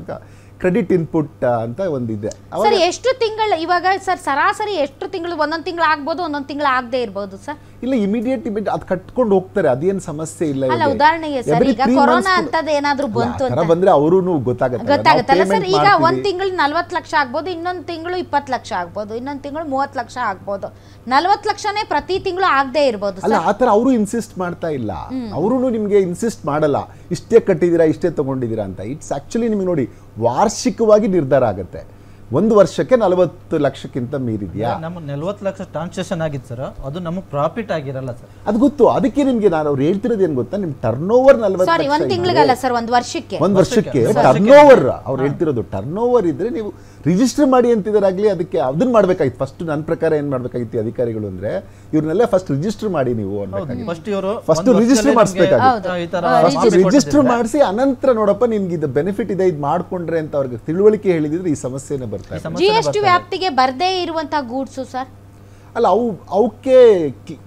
ಕ್ರೆಡಿಟ್ ಇನ್ಪುಟ್ ಅಂತ ಒಂದಿದೆ. ಸರ್ ಎಷ್ಟು ತಿಂಗಳು ಇವಾಗ ಸರ್ ಸರಾಸರಿ ಎಷ್ಟು ತಿಂಗಳು ಒಂದೊಂದು ತಿಂಗಳು ಆಗ್ಬೋದು ಒಂದೊಂದು ತಿಂಗಳು ಆಗದೆ ಇರ್ಬೋದು ಸರ್? ಇಲ್ಲ ಇಮಿಡಿಯೇಟ್ ಅದು ಕಟ್ಕೊಂಡು ಹೋಗ್ತಾರೆ, ಅದೇನು ಸಮಸ್ಯೆ ಇಲ್ಲ. ಅಲ್ಲ ಉದಾಹರಣೆಗೆ ಸರ್ ಈಗ ಕೊರೋನಾ ಅಂತದ್ದು ಏನಾದ್ರೂ ಬಂತು ಅಂತ ಬಂದ್ರೆ ಅವರು ಗೊತ್ತಾಗತ್ತಲ್ಲ ಸರ್. ಈಗ ಒಂದ್ ತಿಂಗಳು 40 ಲಕ್ಷ ಆಗ್ಬೋದು, ಇನ್ನೊಂದು ತಿಂಗಳು 20 ಲಕ್ಷ ಆಗ್ಬೋದು, ಇನ್ನೊಂದು ತಿಂಗಳು 30 ಲಕ್ಷ ಆಗ್ಬೋದು. 40 ಲಕ್ಷನೇ ಪ್ರತಿ ತಿಂಗಳು ಆಗದೆ ಇರ್ಬೋದು. ಅಲ್ಲ ಆತರ ಅವರು ಇನ್ಸಿಸ್ಟ್ ಮಾಡ್ತಾ ಇಲ್ಲ, ಅವರು ನಿಮ್ಗೆ ಇನ್ಸಿಸ್ಟ್ ಮಾಡಲ್ಲ ಇಷ್ಟೇ ಕಟ್ಟಿದೀರಾ ಇಷ್ಟೇ ತಗೊಂಡಿದ್ದೀರಾ ಅಂತ. ಇಟ್ಸ್ ಆಕ್ಚುಲಿ ನಿಮ್ಗೆ ನೋಡಿ ವಾರ್ಷಿಕವಾಗಿ ನಿರ್ಧಾರ ಆಗುತ್ತೆ. ಒಂದು ವರ್ಷಕ್ಕೆ 40 ಲಕ್ಷಕ್ಕಿಂತ ಮೀರಿದ್ಯಾ? ನಮ್ಮ 40 ಲಕ್ಷ ಟ್ರಾನ್ಸಾಕ್ಷನ್ ಆಗಿತ್ತು ಸರ್, ಅದು ನಮಗೆ ಪ್ರಾಫಿಟ್ ಆಗಿರಲ್ಲ ಸರ್. ಅದು ಗೊತ್ತು, ಅದಕ್ಕೆ ನಿಮ್ಗೆ ನಾನು ಅವ್ರು ಹೇಳ್ತಿರೋದು ಏನ್ ಗೊತ್ತಾ, ನಿಮ್ ಟರ್ನ್ ಓವರ್ 40 ಸಾರಿ ಒಂದ್ ತಿಂಗಳಿಗಲ್ಲ ಸರ್, ಒಂದ್ ವರ್ಷಕ್ಕೆ ಟರ್ನ್ ಓವರ್ ಅವ್ರು ಹೇಳ್ತಿರೋದು. ಟರ್ನ್ ಓವರ್ ಇದ್ರೆ ನೀವು ರಿಜಿಸ್ಟರ್ ಮಾಡಿ ಅಂತಿದಾರಾಗ್ಲಿ, ಅದಕ್ಕೆ ಅದನ್ನ ಮಾಡ್ಬೇಕಾಗಿತ್ತು. ಫಸ್ಟ್ ನನ್ನ ಪ್ರಕಾರ ಏನ್ ಮಾಡ್ಬೇಕಾಗಿತ್ತು ಅಧಿಕಾರಿಗಳು ಅಂದ್ರೆ, ಇವ್ರನ್ನೆಲ್ಲ ಫಸ್ಟ್ ರಿಜಿಸ್ಟರ್ ಮಾಡಿ ನೀವು ಫಸ್ಟ್ ರಿಜಿಸ್ಟರ್ ಮಾಡಿಸ್ಬೇಕಾಗಿತ್ತು. ರಿಜಿಸ್ಟರ್ ಮಾಡಿಸಿ ಅನಂತರ ನೋಡಪ್ಪ ನಿಮ್ಗೆ ಇದು ಬೆನಿಫಿಟ್ ಇದೆ ಇದು ಮಾಡ್ಕೊಂಡ್ರೆ ಅಂತ ಅವ್ರಿಗೆ ತಿಳುವಳಿಕೆ ಹೇಳಿದ್ರೆ ಈ ಸಮಸ್ಯೆನೇ ಬರ್ತಾರೆ. GST ವ್ಯಾಪ್ತಿಗೆ ಬರ್ದೇ ಇರುವಂತಹ ಗೂಡ್ಸು ಸರ್ ಅಲ್ಲ ಅವಕ್ಕೆ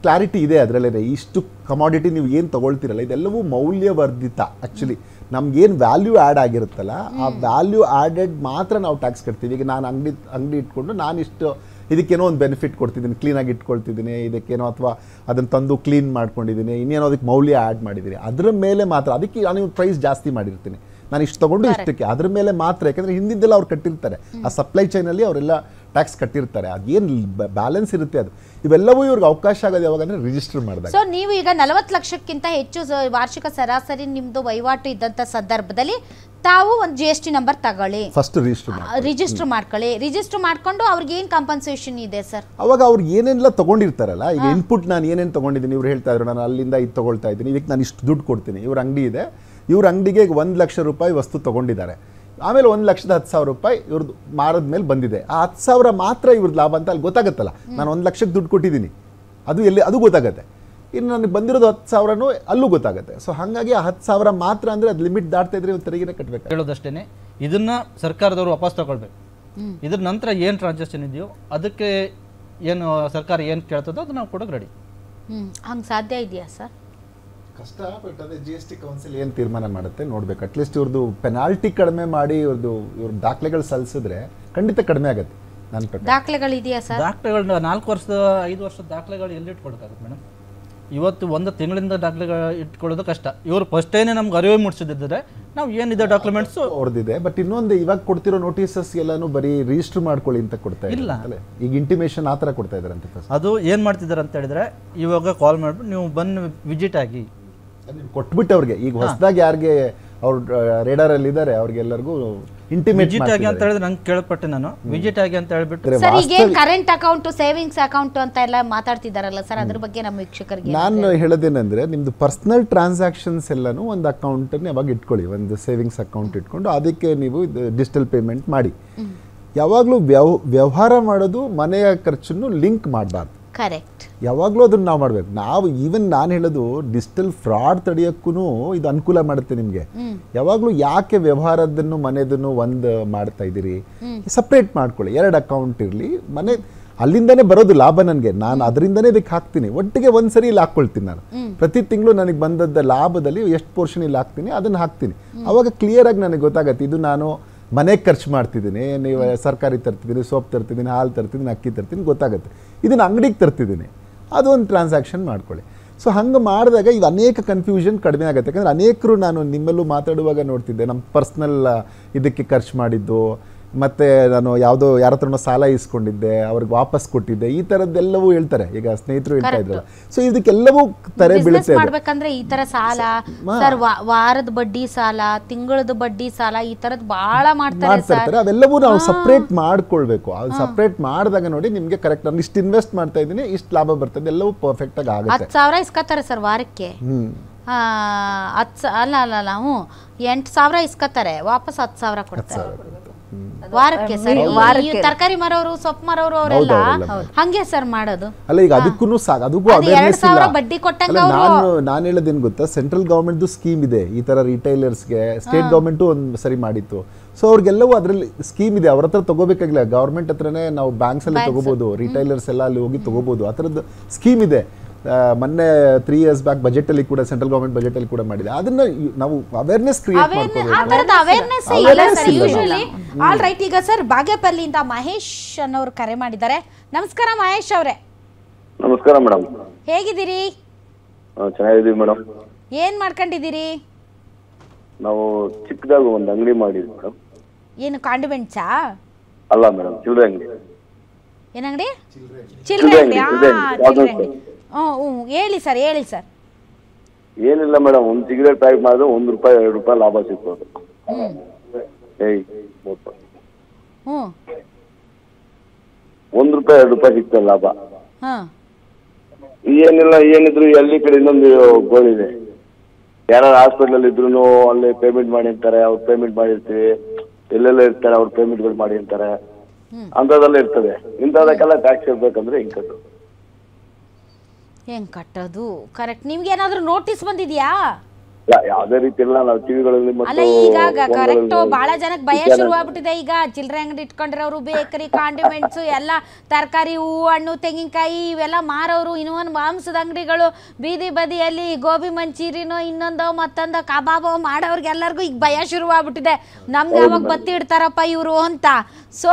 ಕ್ಲಾರಿಟಿ ಇದೆ ಅದರಲ್ಲೇ. ಇಷ್ಟು ಕಮಾಡಿಟಿ ನೀವು ಏನು ತಗೊಳ್ತಿರಲ್ಲ ಇದೆಲ್ಲವೂ ಮೌಲ್ಯವರ್ಧಿತ. ಆ್ಯಕ್ಚುಲಿ ನಮ್ಗೇನು ವ್ಯಾಲ್ಯೂ ಆ್ಯಡ್ ಆಗಿರುತ್ತಲ್ಲ ಆ ವ್ಯಾಲ್ಯೂ ಆ್ಯಡೆಡ್ ಮಾತ್ರ ನಾವು ಟ್ಯಾಕ್ಸ್ ಕಟ್ತೀವಿ. ಈಗ ನಾನು ಅಂಗಡಿ ಇಟ್ಕೊಂಡು ನಾನಿಷ್ಟು ಇದಕ್ಕೇನೋ ಒಂದು ಬೆನಿಫಿಟ್ ಕೊಡ್ತಿದ್ದೀನಿ, ಕ್ಲೀನಾಗಿ ಇಟ್ಕೊಳ್ತಿದ್ದೀನಿ, ಇದಕ್ಕೇನೋ ಅಥವಾ ಅದನ್ನು ತಂದು ಕ್ಲೀನ್ ಮಾಡ್ಕೊಂಡಿದ್ದೀನಿ, ಇನ್ನೇನೋ ಅದಕ್ಕೆ ಮೌಲ್ಯ ಆ್ಯಡ್ ಮಾಡಿದ್ದೀನಿ, ಅದರ ಮೇಲೆ ಮಾತ್ರ. ಅದಕ್ಕೆ ನಾನು ಪ್ರೈಸ್ ಜಾಸ್ತಿ ಮಾಡಿರ್ತೀನಿ, ನಾನು ಇಷ್ಟು ತೊಗೊಂಡು ಇಷ್ಟಕ್ಕೆ, ಅದ್ರ ಮೇಲೆ ಮಾತ್ರ. ಯಾಕಂದರೆ ಹಿಂದಿದ್ದೆಲ್ಲ ಅವ್ರು ಕಟ್ಟಿರ್ತಾರೆ, ಆ ಸಪ್ಲೈ ಚೈನಲ್ಲಿ ಅವರೆಲ್ಲ ಟ್ಯಾಕ್ಸ್ ಕಟ್ಟಿರ್ತಾರೆ. ಅದೇನು ಬ್ಯಾಲೆನ್ಸ್ ಇರುತ್ತೆ ಅದು ಇವೆಲ್ಲವೂ ಇವ್ರಿಗೆ ಅವಕಾಶ ಆಗೋದು ಯಾವಾಗ ಅಂದರೆ ರಿಜಿಸ್ಟರ್ ಮಾಡಿದಾಗ. ಸೊ ನೀವು ಈಗ 40 ಲಕ್ಷಕ್ಕಿಂತ ಹೆಚ್ಚು ವಾರ್ಷಿಕ ಸರಾಸರಿ ನಿಮ್ಮದು ವಹಿವಾಟು ಇದ್ದಂಥ ಸಂದರ್ಭದಲ್ಲಿ ತಾವು ಒಂದು GST ನಂಬರ್ ತಗೊಳ್ಳಿ, ಫಸ್ಟ್ ರಿಜಿಸ್ಟರ್ ಮಾಡ್ಕೊಳ್ಳಿ. ರಿಜಿಸ್ಟರ್ ಮಾಡ್ಕೊಂಡು ಅವ್ರಿಗೆ ಏನು ಕಾಂಪನ್ಸೇಷನ್ ಇದೆ ಸರ್? ಅವಾಗ ಅವ್ರು ಏನೆಲ್ಲ ತಗೊಂಡಿರ್ತಾರಲ್ಲ, ಈಗ ಇನ್ಪುಟ್ ನಾನು ಏನೇನು ತೊಗೊಂಡಿದ್ದೀನಿ, ಇವ್ರು ಹೇಳ್ತಾ ಇದ್ರು ನಾನು ಅಲ್ಲಿಂದ ಇದು ತೊಗೊಳ್ತಾ ಇದ್ದೀನಿ, ಇದಕ್ಕೆ ನಾನು ಇಷ್ಟು ದುಡ್ಡು ಕೊಡ್ತೀನಿ. ಇವ್ರ ಅಂಗಡಿ ಇದೆ, ಇವ್ರ ಅಂಗಡಿಗೆ 1 ಲಕ್ಷ ರೂಪಾಯಿ ವಸ್ತು ತೊಗೊಂಡಿದ್ದಾರೆ, ಆಮೇಲೆ 1,10,000 ರೂಪಾಯಿ ಇವ್ರದ್ದು ಮಾರದ ಮೇಲೆ ಬಂದಿದೆ. ಆ 10,000 ಮಾತ್ರ ಇವ್ರದ್ದು ಲಾಭ ಅಂತ ಅಲ್ಲಿ ಗೊತ್ತಾಗುತ್ತಲ್ಲ. ನಾನು 1 ಲಕ್ಷಕ್ಕೆ ದುಡ್ಡು ಕೊಟ್ಟಿದ್ದೀನಿ, ಅದು ಗೊತ್ತಾಗುತ್ತೆ. ಇನ್ನು ನನಗೆ ಬಂದಿರೋದು 10,000ನೂ ಅಲ್ಲೂ ಗೊತ್ತಾಗುತ್ತೆ. ಸೊ ಹಾಗಾಗಿ ಆ 10,000 ಮಾತ್ರ ಅಂದರೆ ಅದು ಲಿಮಿಟ್ ದಾಟ್ತಾ ಇದ್ರೆ ಇವ್ರು ತೆರಿಗೆನೇ ಕಟ್ಟಬೇಕು. ಹೇಳೋದಷ್ಟೇ, ಇದನ್ನ ಸರ್ಕಾರದವರು ವಾಪಸ್ ತಗೊಳ್ಬೇಕು. ಇದ್ರ ನಂತರ ಏನು ಟ್ರಾನ್ಸಾಕ್ಷನ್ ಇದೆಯೋ ಅದಕ್ಕೆ ಏನು ಸರ್ಕಾರ ಏನು ಕೇಳ್ತದೋ ಅದು ನಾವು ಕೊಡೋಕೆ ರೆಡಿ. ಹಂಗೆ ಸಾಧ್ಯ ಇದೆಯಾ ಸರ್? ಕಷ್ಟ, ಬಟ್ ಅದೇ GST ಕೌನ್ಸಿಲ್ ಏನು ತೀರ್ಮಾನ ಮಾಡುತ್ತೆ ನೋಡ್ಬೇಕು. ಅಟ್ಲೀಸ್ಟ್ ಇವ್ರದ್ದು ಪೆನಾಲ್ಟಿ ಕಡಿಮೆ ಮಾಡಿ ಇವ್ರ ದಾಖಲೆಗಳು ಸಲ್ಲಿಸಿದ್ರೆ ಖಂಡಿತ ಕಡಿಮೆ ಆಗುತ್ತೆ. ನನ್ನ ಪ್ರಕಾರ ದಾಖಲೆಗಳಿದೆಯಾ ಸರ್? ದಾಖಲೆಗಳು 4 ವರ್ಷದ 5 ವರ್ಷದ ದಾಖಲೆಗಳು ಎಲ್ಲಿ ಇಟ್ಕೊಳಕ್ಕಾಗುತ್ತೆ ಮೇಡಮ್? ಇವತ್ತು 1 ತಿಂಗಳಿಂದ ದಾಖಲೆಗಳು ಇಟ್ಕೊಳ್ಳೋದು ಕಷ್ಟ. ಇವರು ಫಸ್ಟೇನೆ ನಮ್ಗೆ ಅರಿವು ಮೂಡಿಸಿದ್ರೆ ನಾವು ಏನಿದೆ ಡಾಕ್ಯುಮೆಂಟ್ಸ್ ಅವ್ರದ್ದಿದೆ. ಬಟ್ ಇನ್ನೊಂದು ಇವಾಗ ಕೊಡ್ತಿರೋ ನೋಟಿಸಸ್ ಎಲ್ಲಾನು ಬರೀ ರಿಜಿಸ್ಟರ್ ಮಾಡ್ಕೊಳ್ಳಿ ಅಂತ ಕೊಡ್ತಾ ಇಲ್ಲ. ಈಗ ಇಂಟಿಮೇಷನ್ ಆ ಥರ ಕೊಡ್ತಾ ಇದ್ದಾರೆ ಅಂತ. ಅದು ಏನು ಮಾಡ್ತಿದ್ದಾರೆ ಅಂತ ಹೇಳಿದ್ರೆ, ಇವಾಗ ಕಾಲ್ ಮಾಡಿಬಿಟ್ಟು ನೀವು ಬಂದು ವಿಸಿಟ್ ಆಗಿ ಕೊಟ್ಬಿಟ್ಟು ಅವ್ರಿಗೆ ಈಗ ಹೊಸದಾಗಿ ಯಾರಿಗೆ ಅವ್ರು ರೇಡಾರ್ ಅಲ್ಲಿ ಇದ್ದಾರೆ ಅವ್ರಿಗೆಲ್ಲರಿಗೂ ಇಂಟಿಮೇಟ್ ವಿಸಿಟ್ ಆಗಿ ಅಂತ ಹೇಳಿದ್ರೆ ನಂಗೆ ಕೇಳಪಟ್ಟೆ ನಾನು ವಿಸಿಟ್ ಆಗಿ ಅಂತ ಹೇಳ್ಬಿಟ್ಟು. ಸರ್ ಈಗ ಕರೆಂಟ್ ಅಕೌಂಟ್, ಸೇವಿಂಗ್ಸ್ ಅಕೌಂಟ್ ಅಂತ ಎಲ್ಲ ಮಾತಾಡ್ತಿದಾರಲ್ಲ ಸರ್, ಅದ್ರ ಬಗ್ಗೆ ನಮ್ಮ ವೀಕ್ಷಕರಿಗೆ ನಾನು ಹೇಳೋದೇನೆಂದ್ರೆ, ನಿಮ್ದು ಪರ್ಸನಲ್ ಟ್ರಾನ್ಸಾಕ್ಷನ್ಸ್ ಎಲ್ಲಾನು ಒಂದು ಅಕೌಂಟನ್ನು ಯಾವಾಗ ಇಟ್ಕೊಳ್ಳಿ, ಒಂದು ಸೇವಿಂಗ್ಸ್ ಅಕೌಂಟ್ ಇಟ್ಕೊಂಡು ಅದಕ್ಕೆ ನೀವು ಡಿಜಿಟಲ್ ಪೇಮೆಂಟ್ ಮಾಡಿ. ಯಾವಾಗಲೂ ವ್ಯವಹಾರ ಮಾಡೋದು ಮನೆಯ ಖರ್ಚನ್ನು ಲಿಂಕ್ ಮಾಡಬಾರ್ದು. ಕರೆಕ್ಟ್. ಯಾವಾಗಲೂ ಅದನ್ನು ನಾವು ಮಾಡಬೇಕು. ನಾವು ಈವನ್ ನಾನು ಹೇಳೋದು ಡಿಜಿಟಲ್ ಫ್ರಾಡ್ ತಡೆಯೋಕ್ಕೂ ಇದು ಅನುಕೂಲ ಮಾಡುತ್ತೆ ನಿಮಗೆ. ಯಾವಾಗಲೂ ಯಾಕೆ ವ್ಯವಹಾರದನ್ನು ಮನೆದನ್ನು ಒಂದು ಮಾಡ್ತಾ ಇದ್ದೀರಿ, ಸಪ್ರೇಟ್ ಮಾಡ್ಕೊಳ್ಳಿ. 2 ಅಕೌಂಟ್ ಇರಲಿ. ಮನೆ ಅಲ್ಲಿಂದನೇ ಬರೋದು ಲಾಭ ನನಗೆ, ನಾನು ಅದರಿಂದನೇ ಇದಕ್ಕೆ ಹಾಕ್ತೀನಿ. ಒಟ್ಟಿಗೆ ಒಂದ್ಸರಿ ಇಲ್ಲಿ ಹಾಕ್ಕೊಳ್ತೀನಿ. ನಾನು ಪ್ರತಿ ತಿಂಗಳು ನನಗೆ ಬಂದದ್ದ ಲಾಭದಲ್ಲಿ ಎಷ್ಟು ಪೋರ್ಷನ್ ಇಲ್ಲಿ ಹಾಕ್ತೀನಿ ಅದನ್ನು ಹಾಕ್ತೀನಿ. ಅವಾಗ ಕ್ಲಿಯರಾಗಿ ನನಗೆ ಗೊತ್ತಾಗತ್ತೆ ಇದು ನಾನು ಮನೆಗೆ ಖರ್ಚು ಮಾಡ್ತಿದ್ದೀನಿ, ನೀವು ಸರ್ಕಾರಿ ತರ್ತಿದ್ದೀನಿ, ಸೋಪ್ ತರ್ತಿದ್ದೀನಿ, ಹಾಲು ತರ್ತಿದ್ದೀನಿ, ಅಕ್ಕಿ ತರ್ತೀನಿ, ಗೊತ್ತಾಗುತ್ತೆ. ಇದನ್ನು ಅಂಗಡಿಗೆ ತರ್ತಿದ್ದೀನಿ, ಅದೊಂದು ಟ್ರಾನ್ಸಾಕ್ಷನ್ ಮಾಡ್ಕೊಳ್ಳಿ. ಸೊ ಹಂಗೆ ಮಾಡಿದಾಗ ಇದು ಅನೇಕ ಕನ್ಫ್ಯೂಷನ್ ಕಡಿಮೆ ಆಗುತ್ತೆ. ಯಾಕಂದರೆ ಅನೇಕರು ನಾನು ನಿಮ್ಮಲ್ಲೂ ಮಾತಾಡುವಾಗ ನೋಡ್ತಿದ್ದೆ, ನಮ್ಮ ಪರ್ಸ್ನಲ್ ಇದಕ್ಕೆ ಖರ್ಚು ಮಾಡಿದ್ದು, ಮತ್ತು ನಾನು ಯಾವುದೋ ಯಾರ ಹತ್ರನೋ ಸಾಲ ಇಸ್ಕೊಂಡಿದ್ದೆ, ಅವ್ರಿಗೆ ವಾಪಸ್ ಕೊಟ್ಟಿದ್ದೆ, ಈ ಥರದ್ದೆಲ್ಲವೂ ಹೇಳ್ತಾರೆ. ಈಗ ಸ್ನೇಹಿತರು ಹೇಳ್ತಾ ಇದ್ರು. ಸೊ ಇದಕ್ಕೆಲ್ಲವೂ ತರ ಬೀಳುತ್ತೆ. ಮಾಡ್ಬೇಕಂದ್ರೆ ಈ ತರ ಸಾಲ ಸರ್, ವಾರದ ಬಡ್ಡಿ ಸಾಲ, ತಿಂಗಳದ ಬಡ್ಡಿ ಸಾಲ, ಈ ತರದ್ ಬಹಳ ಮಾಡ್ತಾರೆ. ಅವೆಲ್ಲವೂ ನಾವು ಸಪ್ರೇಟ್ ಮಾಡ್ಕೊಳ್ಬೇಕು. ಅದು ಸಪ್ರೇಟ್ ಮಾಡಿದಾಗ ನೋಡಿ ನಿಮ್ಗೆ ಕರೆಕ್ಟ್, ನಾನು ಇಷ್ಟು ಇನ್ವೆಸ್ಟ್ ಮಾಡ್ತಾ ಇದ್ದೀನಿ, ಇಷ್ಟು ಲಾಭ ಬರ್ತದೆ, ಎಲ್ಲವೂ ಪರ್ಫೆಕ್ಟ್ ಆಗಿ ಆಗುತ್ತೆ. 10,000 ಇಸ್ಕೊತಾರೆ ಸರ್ ವಾರಕ್ಕೆ. ಅಲ್ಲ 8,000 ಇಸ್ಕೊತಾರೆ, ವಾಪಸ್ 10,000 ಕೊಡ್ತಾರೆ ವಾರಕ್ಕೆ. ಸರ್ ತರಕಾರಿ ಮರವರು, ಸೊಪ್ಪು ಮರವರು ಅವರೆಲ್ಲ ಹಂಗೆ ಸರ್ ಮಾಡೋದು. ಅಲ್ಲ ಈಗ ಅದಕ್ಕೂ ಬಡ್ಡಿ ಕೊಟ್ಟಂಗ. ನಾನು ಹೇಳೋದೇನು ಗೊತ್ತಾ, ಸೆಂಟ್ರಲ್ ಗವರ್ಮೆಂಟ್ ಸ್ಕೀಮ್ ಇದೆ ಈ ತರ ರಿಟೈಲರ್ಸ್ಗೆ, ಸ್ಟೇಟ್ ಗವರ್ಮೆಂಟು ಒಂದು ಸರಿ ಮಾಡಿತ್ತು. ಸೊ ಅವ್ರಿಗೆಲ್ಲವೂ ಅದರಲ್ಲಿ ಸ್ಕೀಮ್ ಇದೆ, ಅವ್ರ ಹತ್ರ ತಗೋಬೇಕಾಗಿಲ್ಲ, ಗವರ್ಮೆಂಟ್ ಹತ್ರನೇ ನಾವು ಬ್ಯಾಂಕ್ಸ್ ಅಲ್ಲಿ ತಗೋಬಹುದು, ರಿಟೈಲರ್ಸ್ ಎಲ್ಲ ಅಲ್ಲಿ ಹೋಗಿ ತಗೋಬಹುದು, ಆ ಥರದ್ದು ಸ್ಕೀಮ್ ಇದೆ. ಮೊನ್ನೆ 3 years ಬ್ಯಾಕ್ ಬಜೆಟಲ್ಲಿ ಕೂಡ ಸೆಂಟ್ರಲ್ ಗೌರ್ಮೆಂಟ್ ಬಜೆಟಲ್ಲಿ ಕೂಡ ಮಾಡಿದೆ. ಅದನ್ನ ನಾವು ಅವೇರ್ನೆಸ್ ಕ್ರಿಯೇಟ್ ಮಾಡ್ಕೋಬೇಕು. ಅವೇರ್ನೆಸ್ ಇಲ್ಲ ಸರ್ ಯೂಶುವಲಿ. ಆಲ್ ರೈಟ್, ಈಗ ಸರ್ ಬಾಗೇಪಲ್ಲಿಯಿಂದ ಮಹೇಶ್ ಅನ್ನೋರು ಕರೆ ಮಾಡಿದ್ದಾರೆ. ನಮಸ್ಕಾರ ಮಹೇಶ್ ಅವರೇ. ನಮಸ್ಕಾರ ಮೇಡಮ್. ಹೇಗಿದ್ದೀರಿ? ಚೆನ್ನಾಗಿದ್ದೀವಿ ಮೇಡಮ್. ಏನ್ ಮಾಡ್ಕೊಂಡಿದ್ದೀರಿ? ನಾವು ಚಿಕ್ಕದಾಗ ಒಂದು ಅಂಗಡಿ ಮಾಡಿದ್ವಿ ಮೇಡಮ್. ಏನು ಕಾಂಡಿಮೆಂಟ್ಸಾ? ಅಲ್ಲ ಮೇಡಮ್, ಚಿಲ್ಲರೆ ಅಂಗಡಿ. ಏನ್ ಅಂಗಡಿ? ಚಿಲ್ಲರೆ ಅಂಗಡಿ. ಚಿಲ್ಲರೆ ಅಂಗಡಿ. ಹೇಳಿ ಸರ್, ಹೇಳಿ ಸರ್. ಏನಿಲ್ಲ ಮೇಡಮ್, ಒಂದು ಸಿಗರೇಟ್ ಪ್ಯಾಕ್ ಮಾಡಿದ್ರೆ ₹1 ₹2 ಲಾಭ ಸಿಗ್ಬೋದು. ₹1 ಸಿಗ್ತದೆ ಲಾಭ. ಏನಿಲ್ಲ, ಏನಿದ್ರು ಎಲ್ಲಿ ಕಡೆ ಇನ್ನೊಂದು ಗೋಲ್ ಇದೆ. ಯಾರು ಹಾಸ್ಪಿಟಲ್ ಇದ್ರು ಅಲ್ಲಿ ಪೇಮೆಂಟ್ ಮಾಡಿ ಅಂತಾರೆ, ಅವ್ರು ಪೇಮೆಂಟ್ ಮಾಡಿರ್ತೀವಿ. ಎಲ್ಲೆಲ್ಲ ಇರ್ತಾರೆ ಅವ್ರು ಪೇಮೆಂಟ್ಗಳು ಮಾಡಿ ಅಂತಾರೆ. ಅಂತದೆಲ್ಲ ಇರ್ತದೆ. ಇಂಥದಕ್ಕೆಲ್ಲ ಟ್ಯಾಕ್ಸ್ ಇರ್ಬೇಕಂದ್ರೆ ಹಿಂಗ್ ಕಟ್ಟು. ಹೆಂಗ್ ಕಟ್ಟೋದು? ಕರೆಕ್ಟ್. ನಿಮ್ಗೆ ಏನಾದ್ರೂ ನೋಟಿಸ್ ಬಂದಿದ್ಯಾ? ಯಾವ್ದೇ ರೀತಿ ಇಲ್ಲ. ನಾವು ಟಿವಿಗಳಲ್ಲಿ ಅಲ್ಲ, ಈಗ ಕರೆಕ್ಟ್ ಬಹಳ ಜನಕ್ಕೆ ಭಯ ಶುರುವಾಗ್ಬಿಟ್ಟಿದೆ. ಈಗ ಚಿಲ್ಲರೆ ಅಂಗಡಿ ಇಟ್ಕೊಂಡಿರೋರು, ಬೇಕರಿ, ಕಾಂಡಿಮೆಂಟ್ಸ್ ಎಲ್ಲ, ತರಕಾರಿ, ಹೂವು, ಹಣ್ಣು, ತೆಂಗಿನಕಾಯಿ ಇವೆಲ್ಲ ಮಾರೋರು, ಇನ್ನೊಂದು ಮಾಂಸದ ಅಂಗಡಿಗಳು, ಬೀದಿ ಬದಿಯಲ್ಲಿ ಗೋಬಿ ಮಂಚೂರಿನೋ ಇನ್ನೊಂದೋ ಮತ್ತೊಂದೋ ಕಬಾಬೋ ಮಾಡೋರ್ಗೆಲ್ಲರಿಗೂ ಈಗ ಭಯ ಶುರುವಾಗ್ಬಿಟ್ಟಿದೆ. ನಮ್ಗೆ ಯಾವಾಗ ಬತ್ತಿ ಇಡ್ತಾರಪ್ಪ ಇವರು ಅಂತ. So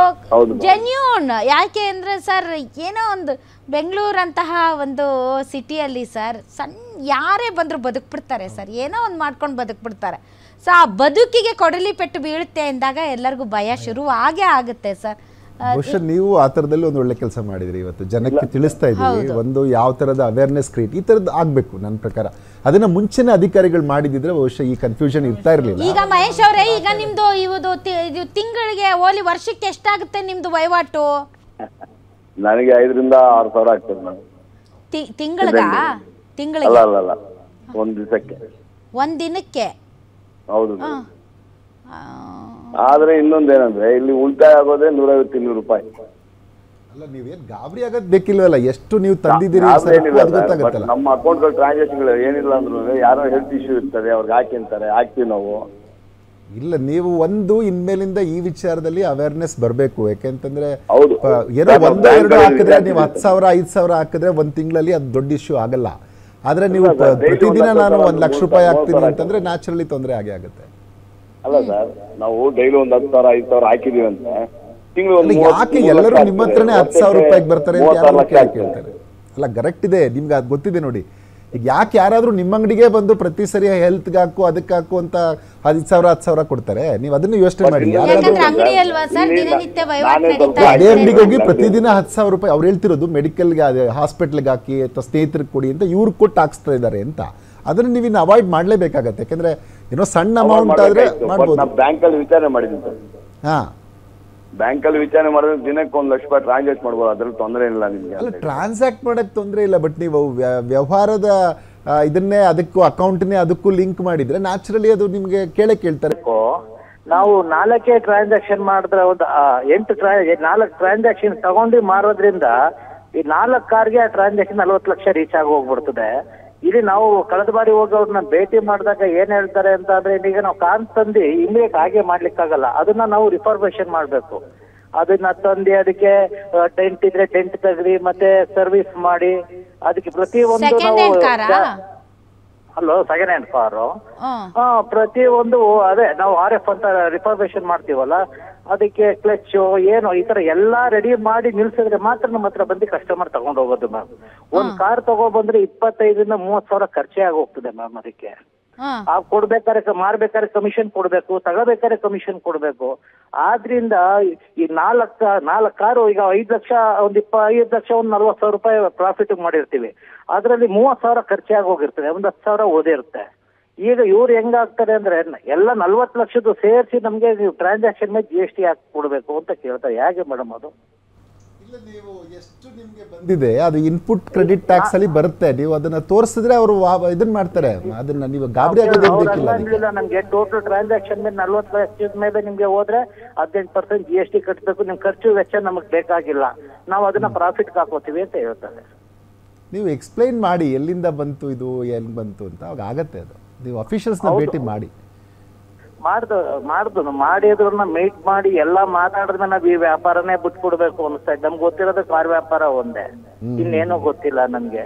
genuine. ಯಾಕೆ ಅಂದ್ರೆ ಸರ್, ಏನೋ ಒಂದು ಬೆಂಗಳೂರಂತಹ ಒಂದು ಸಿಟಿಯಲ್ಲಿ ಸರ್ ಯಾರೇ ಬಂದರೂ ಬದುಕ್ಬಿಡ್ತಾರೆ ಸರ್. ಏನೋ ಒಂದು ಮಾಡ್ಕೊಂಡು ಬದುಕ್ಬಿಡ್ತಾರೆ. ಸೊ ಆ ಬದುಕಿಗೆ ಕೊಡಲಿ ಪೆಟ್ಟು ಬೀಳುತ್ತೆ ಅಂದಾಗ ಎಲ್ಲರಿಗೂ ಭಯ ಶುರು ಆಗೇ ಆಗುತ್ತೆ ಸರ್. ಬಹುಶಃ ನೀವು ಆ ಥರದಲ್ಲಿ ಒಂದು ಒಳ್ಳೆ ಕೆಲಸ ಮಾಡಿದ್ರಿ. ಇವತ್ತು ಜನಕ್ಕೆ ತಿಳಿಸ್ತಾ ಇದ್ದೀವಿ. ಒಂದು ಯಾವ ಥರದ ಅವೇರ್ನೆಸ್ ಕ್ರಿಯೇಟ್ ಈ ಥರದ್ದು ಆಗಬೇಕು ನನ್ನ ಪ್ರಕಾರ. ಅದನ್ನ ಮುಂಚೆನೇ ಅಧಿಕಾರಿಗಳು ಮಾಡಿದಿದ್ರೆ ಬಹುಶಃ ಈ ಕನ್ಫ್ಯೂಷನ್ ಇರ್ತಾ ಇರಲಿಲ್ಲ. ಈಗ ಮಹೇಶ್ ಅವರೇ, ಈಗ ನಿಮ್ದು ಇದು ತಿಂಗಳಿಗೆ ಓಲಿ ವರ್ಷಕ್ಕೆ ಎಷ್ಟಾಗುತ್ತೆ ನಿಮ್ದು ವಹಿವಾಟು? ನನಗೆ 5,000 ರಿಂದ 6,000 ಆಗ್ತದೆ ಮೇಡಮ್. ತಿಂಗಳಿಗೆ? ಅಲ್ಲ, ಒಂದ್ ದಿವಸಕ್ಕೆ. ಒಂದ್ ದಿನಕ್ಕೆ? ಹೌದು. ಆದ್ರೆ ಇನ್ನೊಂದೇನಂದ್ರೆ ಇಲ್ಲಿ ಉಳಿತಾಯ ಆಗೋದೇ ₹150-200. ಅಲ್ಲ, ನೀವೇನ್ ಗಾಬರಿ ಆಗೋದ್ ಬೇಕಿಲ್ವಲ್ಲ. ಎಷ್ಟು ನೀವು ತಂದಿದ್ದೀರಿ ಗೊತ್ತಾಗತ್ತಲ್ಲ. ನಮ್ಮ ಅಕೌಂಟ್ ಟ್ರಾನ್ಸಾಕ್ಷನ್ ಏನಿಲ್ಲ ಅಂದ್ರೂ ಯಾರೋ ಹೆಲ್ತ್ ಇಶ್ಯೂ ಇರ್ತದೆ, ಅವ್ರಿಗೆ ಹಾಕಿ ಅಂತಾರೆ, ಹಾಕ್ತಿವಿ ನಾವು. ಇಲ್ಲ, ನೀವು ಒಂದು ಇನ್ಮೇಲಿಂದ ಈ ವಿಚಾರದಲ್ಲಿ ಅವೇರ್ನೆಸ್ ಬರಬೇಕು. ಯಾಕೆಂತಂದ್ರೆ ಏನೋ 1-2 ಹಾಕಿದ್ರೆ ನೀವು 10,000 5,000 ಹಾಕಿದ್ರೆ ಒಂದ್ ತಿಂಗಳಲ್ಲಿ ಅದು ದೊಡ್ಡ ಇಶ್ಯೂ ಆಗಲ್ಲ. ಆದ್ರೆ ನೀವು ಪ್ರತಿದಿನ ನಾನು ₹1,00,000 ಹಾಕ್ತೀನಿ ಅಂತಂದ್ರೆ ನ್ಯಾಚುರಲಿ ತೊಂದರೆ ಆಗೇ ಆಗುತ್ತೆ. ಅಲ್ಲ ಸರ್, ನಾವು ಡೈಲಿ ಒಂದು 10,000 5,000 ಹಾಕಿದೀವಿ ಅಂತ ತಿಂಗಳು ಯಾಕೆ ಎಲ್ಲರೂ ನಿಮ್ಮ ಹತ್ರನೇ ₹10,000 ಬರ್ತಾರೆ ಅಂತ ಯಾರು ಕೇಳ್ತಾರೆ? ಅಲ್ಲ, ಕರೆಕ್ಟ್ ಇದೆ, ನಿಮ್ಗೆ ಅದು ಗೊತ್ತಿದೆ ನೋಡಿ. ಈಗ ಯಾಕೆ ಯಾರಾದ್ರೂ ನಿಮ್ಮ ಅಂಗಡಿಗೆ ಬಂದು ಪ್ರತಿ ಸರಿ ಹೆಲ್ತ್ಗೆ ಹಾಕು ಅದಕ್ಕೆ ಹಾಕು ಅಂತ 5,000 10,000 ಕೊಡ್ತಾರೆ? ನೀವು ಅದನ್ನು ಯೋಚನೆ ಮಾಡಿ. ಅದೇ ಅಂಗಡಿಗೆ ಹೋಗಿ ಪ್ರತಿದಿನ ₹10,000 ಅವ್ರು ಹೇಳ್ತಿರೋದು ಮೆಡಿಕಲ್ಗೆ, ಅದೇ ಹಾಸ್ಪಿಟ್ಲ್ಗೆ ಹಾಕಿ ಅಥವಾ ಸ್ನೇಹಿತರಿಗೆ ಕೊಡಿ ಅಂತ ಇವ್ರು ಕೊಟ್ಟು ಹಾಕ್ಸ್ತಾ ಇದ್ದಾರೆ ಅಂತ. ಅದನ್ನ ನೀವು ಇನ್ನು ಅವಾಯ್ಡ್ ಮಾಡ್ಲೇಬೇಕಾಗತ್ತೆ. ಯಾಕಂದ್ರೆ ಏನೋ ಸಣ್ಣ ಅಮೌಂಟ್ ಆದ್ರೆ ಮಾಡ್ಬೋದು. ಬ್ಯಾಂಕಲ್ಲಿ ವಿಚಾರಣೆ ಮಾಡಿದ್ದೀನಿ. ಹಾ, ಬ್ಯಾಂಕಲ್ಲಿ ವಿಚಾರಣೆ ಮಾಡಿದ್ರೆ ದಿನಕ್ಕೆ ₹1,00,000 ಟ್ರಾನ್ಸಾಕ್ಟ್ ಮಾಡ್ಬೋದು. ಅದ್ರಲ್ಲಿ ತೊಂದರೆ ಇಲ್ಲ ನಿಮ್ಗೆ. ಅಲ್ಲ, ಟ್ರಾನ್ಸಾಕ್ಟ್ ಮಾಡಕ್ಕೆ ತೊಂದರೆ ಇಲ್ಲ. ಬಟ್ ನೀವು ವ್ಯವಹಾರದ ಇದನ್ನೇ ಅದಕ್ಕೂ ಅಕೌಂಟ್ನೇ ಅದಕ್ಕೂ ಲಿಂಕ್ ಮಾಡಿದ್ರೆ ನ್ಯಾಚುರಲಿ ಅದು ನಿಮ್ಗೆ ಕೇಳ್ತಾರೆ. ನಾವು 4 ಟ್ರಾನ್ಸಾಕ್ಷನ್ ಮಾಡಿದ್ರೆ ಒಂದು 4 ಟ್ರಾನ್ಸಾಕ್ಷನ್ ತಗೊಂಡು ಮಾರೋದ್ರಿಂದ ಈ 4 ಕಾರ್ಗೆ ಆ ಟ್ರಾನ್ಸಾಕ್ಷನ್ 40 ಲಕ್ಷ ರೀಚ್ ಆಗಿ ಹೋಗ್ಬಿಡ್ತದೆ. ಇಲ್ಲಿ ನಾವು ಕಳೆದ ಬಾರಿ ಹೋಗಿ ಅವ್ರನ್ನ ಭೇಟಿ ಮಾಡಿದಾಗ ಏನ್ ಹೇಳ್ತಾರೆ ಅಂತ ಅಂದ್ರೆ, ಈಗ ನಾವು ಕಾರ್ ತಂದು ಇಮಿಡಿಯೇಟ್ ಹಾಗೆ ಮಾಡ್ಲಿಕ್ಕಾಗಲ್ಲ. ಅದನ್ನ ನಾವು ರಿಫರ್ಬೇಷನ್ ಮಾಡ್ಬೇಕು. ಅದನ್ನ ತಂದು ಅದಕ್ಕೆ ಟೆಂಟ್ ಇದ್ರೆ ಟೆಂಟ್ ತೆಗ್ರಿ, ಮತ್ತೆ ಸರ್ವಿಸ್ ಮಾಡಿ ಅದಕ್ಕೆ ಪ್ರತಿಯೊಂದು ಹಲೋ ಸೆಕೆಂಡ್ ಹ್ಯಾಂಡ್ ಕಾರು ಪ್ರತಿಯೊಂದು ಅದೇ ನಾವು RF ಅಂತ ರಿಫರ್ಬೇಷನ್ ಮಾಡ್ತೀವಲ್ಲ, ಅದಕ್ಕೆ ಕ್ಲಚ್ ಏನು ಈ ತರ ಎಲ್ಲಾ ರೆಡಿ ಮಾಡಿ ನಿಲ್ಸಿದ್ರೆ ಮಾತ್ರ ನಮ್ಮ ಹತ್ರ ಬಂದು ಕಸ್ಟಮರ್ ತಗೊಂಡ್ ಹೋಗೋದು ಮ್ಯಾಮ್. ಒಂದ್ ಕಾರ್ ತಗೊಬಂದ್ರೆ 25,000 ರಿಂದ 30,000 ಖರ್ಚೆ ಆಗಿ ಹೋಗ್ತದೆ ಮ್ಯಾಮ್. ಅದಕ್ಕೆ ಕೊಡ್ಬೇಕಾದ್ರೆ ಮಾರ್ಬೇಕಾದ್ರೆ ಕಮಿಷನ್ ಕೊಡ್ಬೇಕು, ತಗೋಬೇಕಾದ್ರೆ ಕಮಿಷನ್ ಕೊಡ್ಬೇಕು. ಆದ್ರಿಂದ ಈ 4 ಕಾರು ಈಗ 5 ಲಕ್ಷ ಒಂದ್ 25 ಲಕ್ಷ ಒಂದ್ 40,000 ಪ್ರಾಫಿಟ್ ಮಾಡಿರ್ತೀವಿ. ಅದ್ರಲ್ಲಿ 30,000 ಖರ್ಚಾಗಿ ಹೋಗಿರ್ತದೆ, ಒಂದ್ 10,000 ಓದಿರುತ್ತೆ. ಈಗ ಇವ್ರು ಹೆಂಗಾಗ್ತಾರೆ ಅಂದ್ರೆ ಎಲ್ಲ 40 ಲಕ್ಷದ್ದು ಸೇರಿಸಿ ನಮ್ಗೆ ಟ್ರಾನ್ಸಾಕ್ಷನ್ ಮೇಲೆ GST ಹಾಕಿ ಕೊಡ್ಬೇಕು ಅಂತ ಕೇಳ್ತಾರೆ. ಹೇಗೆ ಮೇಡಮ್ ಅದು? ನೀವು ಎಷ್ಟು ನಿಮ್ಗೆ ಬಂದಿದೆ ಅದು ಇನ್ಪುಟ್ ಕ್ರೆಡಿಟ್ ಟ್ಯಾಕ್ಸ್ ಅಲ್ಲಿ ಬರುತ್ತೆ. ನೀವು ಅದನ್ನ ತೋರಿಸಿದ್ರೆ ಅವರು ಇದನ್ನ ಮಾಡ್ತಾರೆ. ಅದನ್ನ ನೀವು ಗಾಬರಿ ಆಗೋದಿಲ್ಲ. ನಮ್ಗೆ ಟೋಟಲ್ ಟ್ರಾನ್ಸಾಕ್ಷನ್ ಮೇಲೆ 40 ಲಕ್ಷದ ಮೇಲೆ ನಿಮ್ಗೆ ಹೋದ್ರೆ 18% GST ಕಟ್ಟಬೇಕು. ನಿಮ್ ಖರ್ಚು ವೆಚ್ಚ ನಮಗ್ ಬೇಕಾಗಿಲ್ಲ, ನಾವು ಅದನ್ನ ಪ್ರಾಫಿಟ್ ಹಾಕೋತೀವಿ ಅಂತ ಹೇಳ್ತಾರೆ. ನೀವು ಎಕ್ಸ್ಪ್ಲೈನ್ ಮಾಡಿ ಎಲ್ಲಿಂದ ಬಂತು ಇದು, ಎಲ್ಲಿ ಬಂತು ಅಂತ ಅವಾಗ ಆಗತ್ತೆ. ಅದು ನೀವು ಅಫಿಷಿಯಲ್ಸ್ನ ಭೇಟಿ ಮಾಡಿ. ಮಾಡಿದ್ರನ್ನ ಮೀಟ್ ಮಾಡಿ ಎಲ್ಲಾ ಮಾತಾಡಿದ್ರೆ ನಾವ್ ಈ ವ್ಯಾಪಾರನೇ ಬಿಟ್ಬಿಡ್ಬೇಕು ಅನ್ಸ್ತಾ ಇದೆ. ನಮ್ಗೆ ಗೊತ್ತಿರೋದು ಕಾರ್ ವ್ಯಾಪಾರ ಒಂದೇ, ಇನ್ನೇನೋ ಗೊತ್ತಿಲ್ಲ ನನ್ಗೆ.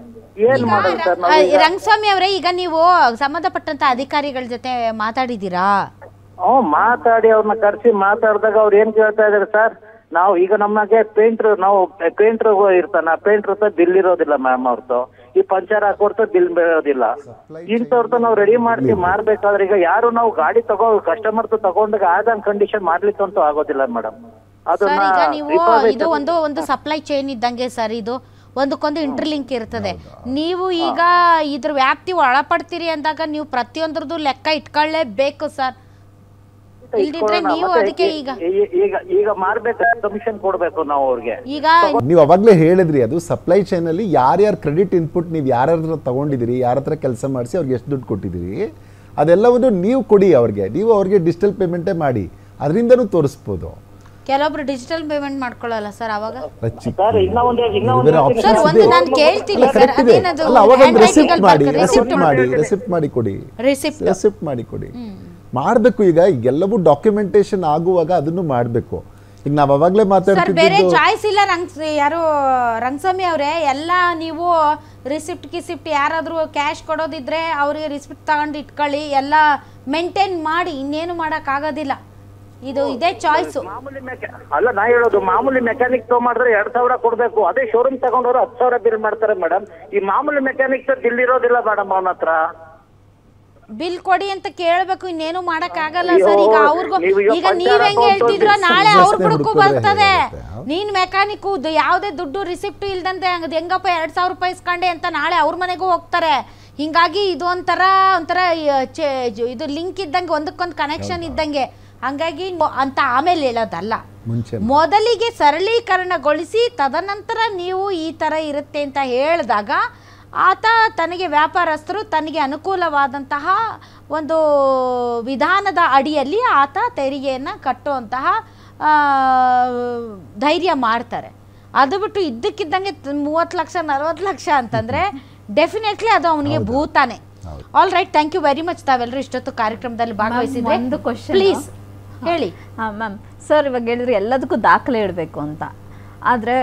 ಏನ್ ಮಾಡೋದು ಸರ್ ನಾವು? ರಂಗಸ್ವಾಮಿ ಅವರೇ, ಈಗ ನೀವು ಸಂಬಂಧಪಟ್ಟಂತ ಅಧಿಕಾರಿಗಳ ಜೊತೆ ಮಾತಾಡಿದ್ದೀರಾ? ಮಾತಾಡಿ ಅವ್ರನ್ನ ಕರ್ಸಿ ಮಾತಾಡಿದಾಗ ಅವ್ರು ಏನ್ ಕೇಳ್ತಾ ಇದಾರೆ ಸರ್, ನಾವು ಈಗ ನಮಗೆ ಪೇಂಟ್ರ್ ಇರ್ತಾನ, ಪೇಂಟ್ರ್ ಬಿಲ್ ಇರೋದಿಲ್ಲ ಮ್ಯಾಮ್, ಅವ್ರದ್ದು ಈ ಪಂಚರ್ ಹಾಕೊಡ್ತಾ ಬಿಲ್ ಬೀಳೋದಿಲ್ಲ. ಇಂಥವ್ರದ್ದು ನಾವು ರೆಡಿ ಮಾಡ್ತೀವಿ ಮಾಡ್ಬೇಕಾದ್ರೆ ಈಗ ಯಾರು ನಾವು ಗಾಡಿ ಕಸ್ಟಮರ್ ತಗೊಂಡಾಗ ಆದಂಗ್ ಕಂಡೀಷನ್ ಮಾಡ್ಲಿಕ್ಕಂತೂ ಆಗೋದಿಲ್ಲ ಮೇಡಮ್. ಅದನ್ನ ಈಗ ನೀವು ಇದು ಒಂದು ಸಪ್ಲೈ ಚೈನ್ ಇದ್ದಂಗೆ ಸರ್, ಇದು ಒಂದಕ್ಕೊಂದು ಇಂಟರ್ಲಿಂಕ್ ಇರ್ತದೆ. ನೀವು ಈಗ ಇದ್ರ ವ್ಯಾಪ್ತಿ ಒಳಪಡ್ತೀರಿ ಅಂದಾಗ ನೀವು ಪ್ರತಿಯೊಂದ್ರದ್ದು ಲೆಕ್ಕ ಇಟ್ಕೊಳ್ಳೇಬೇಕು ಸರ್. ಇಲ್ದಿದ್ರೆ ನೀವು ಅದಕ್ಕೆ ಈಗ ಮಾರ್ಬೇಕಾದ್ರೆ ಕಮಿಷನ್ ಕೊಡ್ಬೇಕು ನಾವು ಅವ್ರಿಗೆ. ಈಗ ನೀವು ಅವಾಗಲೇ ಹೇಳಿದ್ರಿ, ಅದು ಸಪ್ಲೈ ಚೈನ್ ಅಲ್ಲಿ ಯಾರ್ಯಾರು ಕ್ರೆಡಿಟ್ ಇನ್ಪುಟ್ ನೀವು ಯಾರ್ಯಾರ ತಗೊಂಡಿದ್ದೀರಿ, ಯಾರ ಹತ್ರ ಕೆಲಸ ಮಾಡಿಸಿ ಅವ್ರಿಗೆ ಎಷ್ಟು ದುಡ್ಡು ಕೊಟ್ಟಿದ್ದೀರಿ, ಅದೆಲ್ಲವನ್ನು ನೀವು ಕೊಡಿ ಅವ್ರಿಗೆ. ನೀವು ಅವ್ರಿಗೆ ಡಿಜಿಟಲ್ ಪೇಮೆಂಟೇ ಮಾಡಿ, ಅದರಿಂದನೂ ತೋರಿಸ್ಬೋದು. ಕೆಲವೊಬ್ರು ಡಿಜಿಟಲ್ ಪೇಮೆಂಟ್ ಮಾಡ್ಕೊಳ್ಳಲ್ಲ ಸರ್. ಅವಾಗ ರೆಸಿಪ್ಟ್ ಮಾಡಿ ಕೊಡಿ. ಮಾಡಬೇಕು. ಈಗ ಎಲ್ಲವೂ ಡಾಕ್ಯುಮೆಂಟೇಶನ್ ಆಗುವಾಗ ಅದನ್ನು ಮಾಡಬೇಕು. ಈಗ ನಾವು ಅವಾಗಲೇ ಮಾತಾಡ್ತಿದ್ವಿ, ಬೇರೆ ಚಾಯ್ಸ್ ಇಲ್ಲ. ಯಾರು ರಂಗಸ್ವಾಮಿ ಅವರೇ, ಎಲ್ಲ ನೀವು ರಿಸಿಪ್ಟ್ ಯಾರಾದ್ರೂ ಕ್ಯಾಶ್ ಕೊಡೋದಿದ್ರೆ ಅವ್ರಿಗೆ ರಿಸಿಪ್ಟ್ ತಗೊಂಡು ಇಟ್ಕೊಳ್ಳಿ, ಎಲ್ಲ ಮೇಂಟೈನ್ ಮಾಡಿ, ಇನ್ನೇನು ಮಾಡಕ್ ಆಗೋದಿಲ್ಲ. ಇದೇ ಚಾಯ್ಸ್. ಅಲ್ಲ ನಾ ಹೇಳೋದು, ಮಾಮೂಲಿ ಮೆಕ್ಯಾನಿಕ್ ತಗೊಂಡ್ರೆ 2000 ಕೊಡ್ಬೇಕು. ಅದೇ ಶೋರೂಮ್ ತಗೊಂಡವ್ರು 10,000 ಬಿಲ್ ಮಾಡ್ತಾರೆ ಮೇಡಮ್. ಈ ಮಾಮೂಲಿ ಮೆಕ್ಯಾನಿಕ್ ಬಿಲ್ ಇರೋದಿಲ್ಲ ಮೇಡಮ್ ಅವನ ಹತ್ರ. ಬಿಲ್ ಕೊಡಿ ಅಂತ ಕೇಳ್ಬೇಕು, ಇನ್ನೇನು ಮಾಡಕ್ ಆಗಲ್ಲ ಸರ್. ಈಗ ಅವ್ರಿಗೂ ಈಗ ನೀವ್ ಹೆಂಗ್ ಹೇಳ್ತಿದ್ರ, ನಾಳೆ ಅವ್ರ ಬುಡಕ್ಕೂ ಬರ್ತದೆ. ನೀನ್ ಮೆಕ್ಯಾನಿಕ್ ಯಾವ್ದೇ ದುಡ್ಡು ರಿಸಿಪ್ಟ್ ಇಲ್ದಂತೆ ಹೆಂಗಪ್ಪ 2,000 ರೂಪಾಯಿ ಇಸ್ಕೊಂಡೆ ಅಂತ ನಾಳೆ ಅವ್ರ ಮನೆಗೂ ಹೋಗ್ತಾರೆ. ಹಿಂಗಾಗಿ ಇದು ಒಂಥರ ಇದು ಲಿಂಕ್ ಇದ್ದಂಗೆ, ಒಂದಕ್ಕೊಂದು ಕನೆಕ್ಷನ್ ಇದ್ದಂಗೆ. ಹಂಗಾಗಿ ಅಂತ ಆಮೇಲೆ ಹೇಳೋದಲ್ಲ, ಮೊದಲಿಗೆ ಸರಳೀಕರಣಗೊಳಿಸಿ ತದನಂತರ ನೀವು ಈ ತರ ಇರುತ್ತೆ ಅಂತ ಹೇಳಿದಾಗ ಆತ ತನಗೆ ವ್ಯಾಪಾರಸ್ಥರು ತನಗೆ ಅನುಕೂಲವಾದಂತಹ ಒಂದು ವಿಧಾನದ ಅಡಿಯಲ್ಲಿ ಆತ ತೆರಿಗೆಯನ್ನು ಕಟ್ಟುವಂತಹ ಧೈರ್ಯ ಮಾಡ್ತಾರೆ. ಅದು ಬಿಟ್ಟು ಇದ್ದಕ್ಕಿದ್ದಂಗೆ 30 ಲಕ್ಷ 40 ಲಕ್ಷ ಅಂತಂದರೆ ಡೆಫಿನೆಟ್ಲಿ ಅದು ಅವನಿಗೆ ಭೂತಾನೆ. All right, thank you very much. ತಾವೆಲ್ಲರೂ ಇಷ್ಟೊತ್ತು ಕಾರ್ಯಕ್ರಮದಲ್ಲಿ ಭಾಗವಹಿಸಿದ್ರೆ. ಒಂದು ಕ್ವಶನ್ ಪ್ಲೀಸ್ ಹೇಳಿ. ಮ್ಯಾಮ್, ಸರ್ ಇವಾಗ ಹೇಳಿದ್ರೆ ಎಲ್ಲದಕ್ಕೂ ದಾಖಲೆ ಇಡಬೇಕು ಅಂತ, ಆದರೆ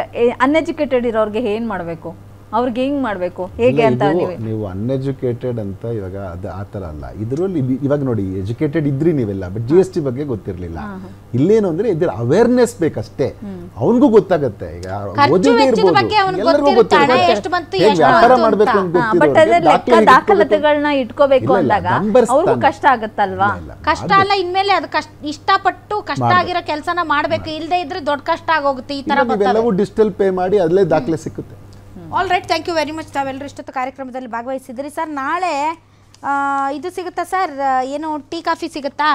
ಅನ್ಎಜುಕೇಟೆಡ್ ಇರೋರಿಗೆ ಏನು ಮಾಡಬೇಕು, ಅವ್ರಿಗೆ ಹೆಂಗ್ ಮಾಡಬೇಕು, ಹೇಗೆ ಅಂತ ನೀವು ಅನ್ಎಜುಕೇಟೆಡ್ ಅಂತ ಇವಾಗ ಅದು ಆ ಥರ ಅಲ್ಲ. ಇದರಲ್ಲಿ ಇವಾಗ ನೋಡಿ, ಎಜುಕೇಟೆಡ್ ಇದ್ರಿ ನೀವೆಲ್ಲ, ಬಟ್ GST ಬಗ್ಗೆ ಗೊತ್ತಿರಲಿಲ್ಲ. ಇಲ್ಲೇನು ಅಂದ್ರೆ ಇದ್ರ ಅವೇರ್ನೆಸ್ ಬೇಕಷ್ಟೇ, ಅವನಿಗೂ ಗೊತ್ತಾಗತ್ತೆ. ಈಗ ಓದಿದೆ ಇರ್ಬೋದು, ಎಲ್ಲರಿಗೂ ಗೊತ್ತಿರುತ್ತೆ ವ್ಯಾಪಾರ ಮಾಡ್ಬೇಕು ಅಂತ ದಾಖಲಾತಿಗಳನ್ನ ಇಟ್ಕೋಬೇಕು ಅಂದಾಗ ಅವ್ರಿಗೂ ಕಷ್ಟ ಆಗತ್ತಲ್ವಾ? ಕಷ್ಟ ಅಲ್ಲ, ಇನ್ಮೇಲೆ ಅದು ಇಷ್ಟಪಟ್ಟು ಕಷ್ಟ ಆಗಿರೋ ಕೆಲಸನ ಮಾಡ್ಬೇಕು. ಇಲ್ಲದೆ ಇದ್ರೆ ದೊಡ್ಡ ಕಷ್ಟ ಆಗೋಗುತ್ತೆ. ಈ ತರ ಎಲ್ಲವೂ ಡಿಜಿಟಲ್ ಪೇ ಮಾಡಿ ಅಲ್ಲೇ ದಾಖಲೆ ಸಿಕ್ಕುತ್ತೆ. All right, thank you very much. ತಾವೆಲ್ಲರೂ ಇಷ್ಟೊತ್ತು ಕಾರ್ಯಕ್ರಮದಲ್ಲಿ ಭಾಗವಹಿಸಿದ್ರಿ. ಸರ್ ನಾಳೆ ಇದು ಸಿಗುತ್ತಾ ಸರ್, ಏನು ಟೀ ಕಾಫಿ ಸಿಗುತ್ತಾ?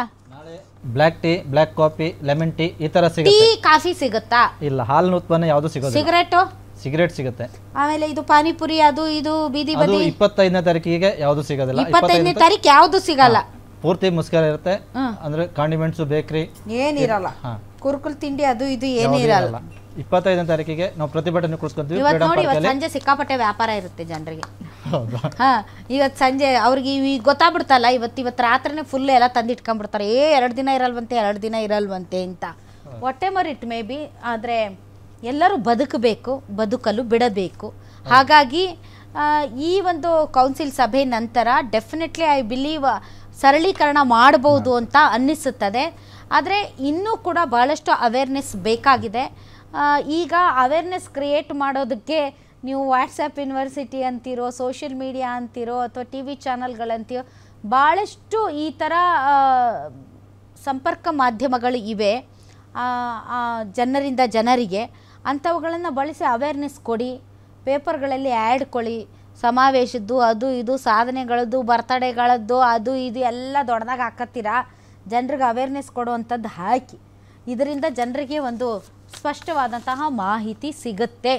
Black tea, black coffee, lemon tea ಈ ತರ ಸಿಗುತ್ತೆ. ಟೀ ಕಾಫಿ ಸಿಗುತ್ತಾ? ಇಲ್ಲ, ಹಾಲಿನ ಉತ್ಪನ್ನ ಯಾವುದು ಸಿಗೋದಿಲ್ಲ. ಸಿಗರೇಟ್ ಸಿಗುತ್ತೆ. ಆಮೇಲೆ ಇದು ಪಾನಿಪುರಿ ಅದು ಇದು ಬೀದಿ ಬದಿ 25ನೇ ತಾರೀಕಿಗೆ ಯಾವುದು ಸಿಗೋದಿಲ್ಲ. 25ನೇ ತಾರೀಕು ಯಾವುದು ಸಿಗಲ್ಲ, ಪೂರ್ತಿ ಮುಸ್ಕರ ಇರುತ್ತೆ. ಅಂದ್ರೆ ಕಾಂಡಿಮೆಂಟ್ಸ್, ಬೇಕರಿ ಏನಿರಲ್ಲ, ಕುರುಕುಲ್ ತಿಂಡಿ ಅದು ಇದು ಏನಿರಲ್ಲ. 25ನೇ ತಾರೀಕಿಗೆ ನಾವು ಪ್ರತಿಭಟನೆ ಕೂತ್ಕೊಂತೀವಿ. ಇವತ್ತು ಸಂಜೆ ಸಿಕ್ಕಾಪಟ್ಟೆ ವ್ಯಾಪಾರ ಇರುತ್ತೆ ಜನರಿಗೆ. ಇವತ್ತು ಸಂಜೆ ಅವ್ರಿಗೆ ಗೊತ್ತಾಗ್ಬಿಡ್ತಲ್ಲ, ಇವತ್ತು ರಾತ್ರಿನೇ ಫುಲ್ ಎಲ್ಲ ತಂದಿಟ್ಕೊಂಡ್ಬಿಡ್ತಾರೆ. 2 ದಿನ ಇರಲ್ವಂತೆ ಅಂತ. What ever it may be, ಆದರೆ ಎಲ್ಲರೂ ಬದುಕಬೇಕು, ಬದುಕಲು ಬಿಡಬೇಕು. ಹಾಗಾಗಿ ಈ ಒಂದು ಕೌನ್ಸಿಲ್ ಸಭೆ ನಂತರ ಡೆಫಿನೆಟ್ಲಿ ಐ ಬಿಲೀವ್ ಸರಳೀಕರಣ ಮಾಡಬಹುದು ಅಂತ ಅನ್ನಿಸುತ್ತದೆ. ಆದರೆ ಇನ್ನೂ ಕೂಡ ಬಹಳಷ್ಟು ಅವೇರ್ನೆಸ್ ಬೇಕಾಗಿದೆ. ಈಗ ಅವೇರ್ನೆಸ್ ಕ್ರಿಯೇಟ್ ಮಾಡೋದಕ್ಕೆ ನೀವು ವಾಟ್ಸಪ್ ಯೂನಿವರ್ಸಿಟಿ ಅಂತೀರೋ, ಸೋಷಿಯಲ್ ಮೀಡಿಯಾ ಅಂತೀರೋ, ಅಥವಾ TV ಚಾನಲ್ಗಳಂತೀರೋ, ಭಾಳಷ್ಟು ಈ ಥರ ಸಂಪರ್ಕ ಮಾಧ್ಯಮಗಳು ಇವೆ ಜನರಿಂದ ಜನರಿಗೆ. ಅಂಥವುಗಳನ್ನು ಬಳಸಿ ಅವೇರ್ನೆಸ್ ಕೊಡಿ. ಪೇಪರ್ಗಳಲ್ಲಿ ಆ್ಯಡ್ ಕೊಡಿ, ಸಮಾವೇಶದ್ದು ಅದು ಇದು, ಸಾಧನೆಗಳದ್ದು, ಬರ್ತಡೇಗಳದ್ದು ಅದು ಇದು ಎಲ್ಲ ದೊಡ್ಡದಾಗಿ ಹಾಕತ್ತೀರಾ. ಜನರಿಗೆ ಅವೇರ್ನೆಸ್ ಕೊಡುವಂಥದ್ದು ಹಾಕಿ. ಇದರಿಂದ ಜನರಿಗೆ ಒಂದು ಸ್ಪಷ್ಟವಾದಂತಹ ಮಾಹಿತಿ ಸಿಗುತ್ತೆ.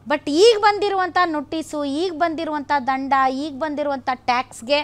ಬಟ್ ಈಗ ಬಂದಿರುವಂಥ ನೋಟಿಸು, ಈಗ ಬಂದಿರುವಂಥ ದಂಡ, ಈಗ ಬಂದಿರುವಂಥ ಟ್ಯಾಕ್ಸ್ಗೆ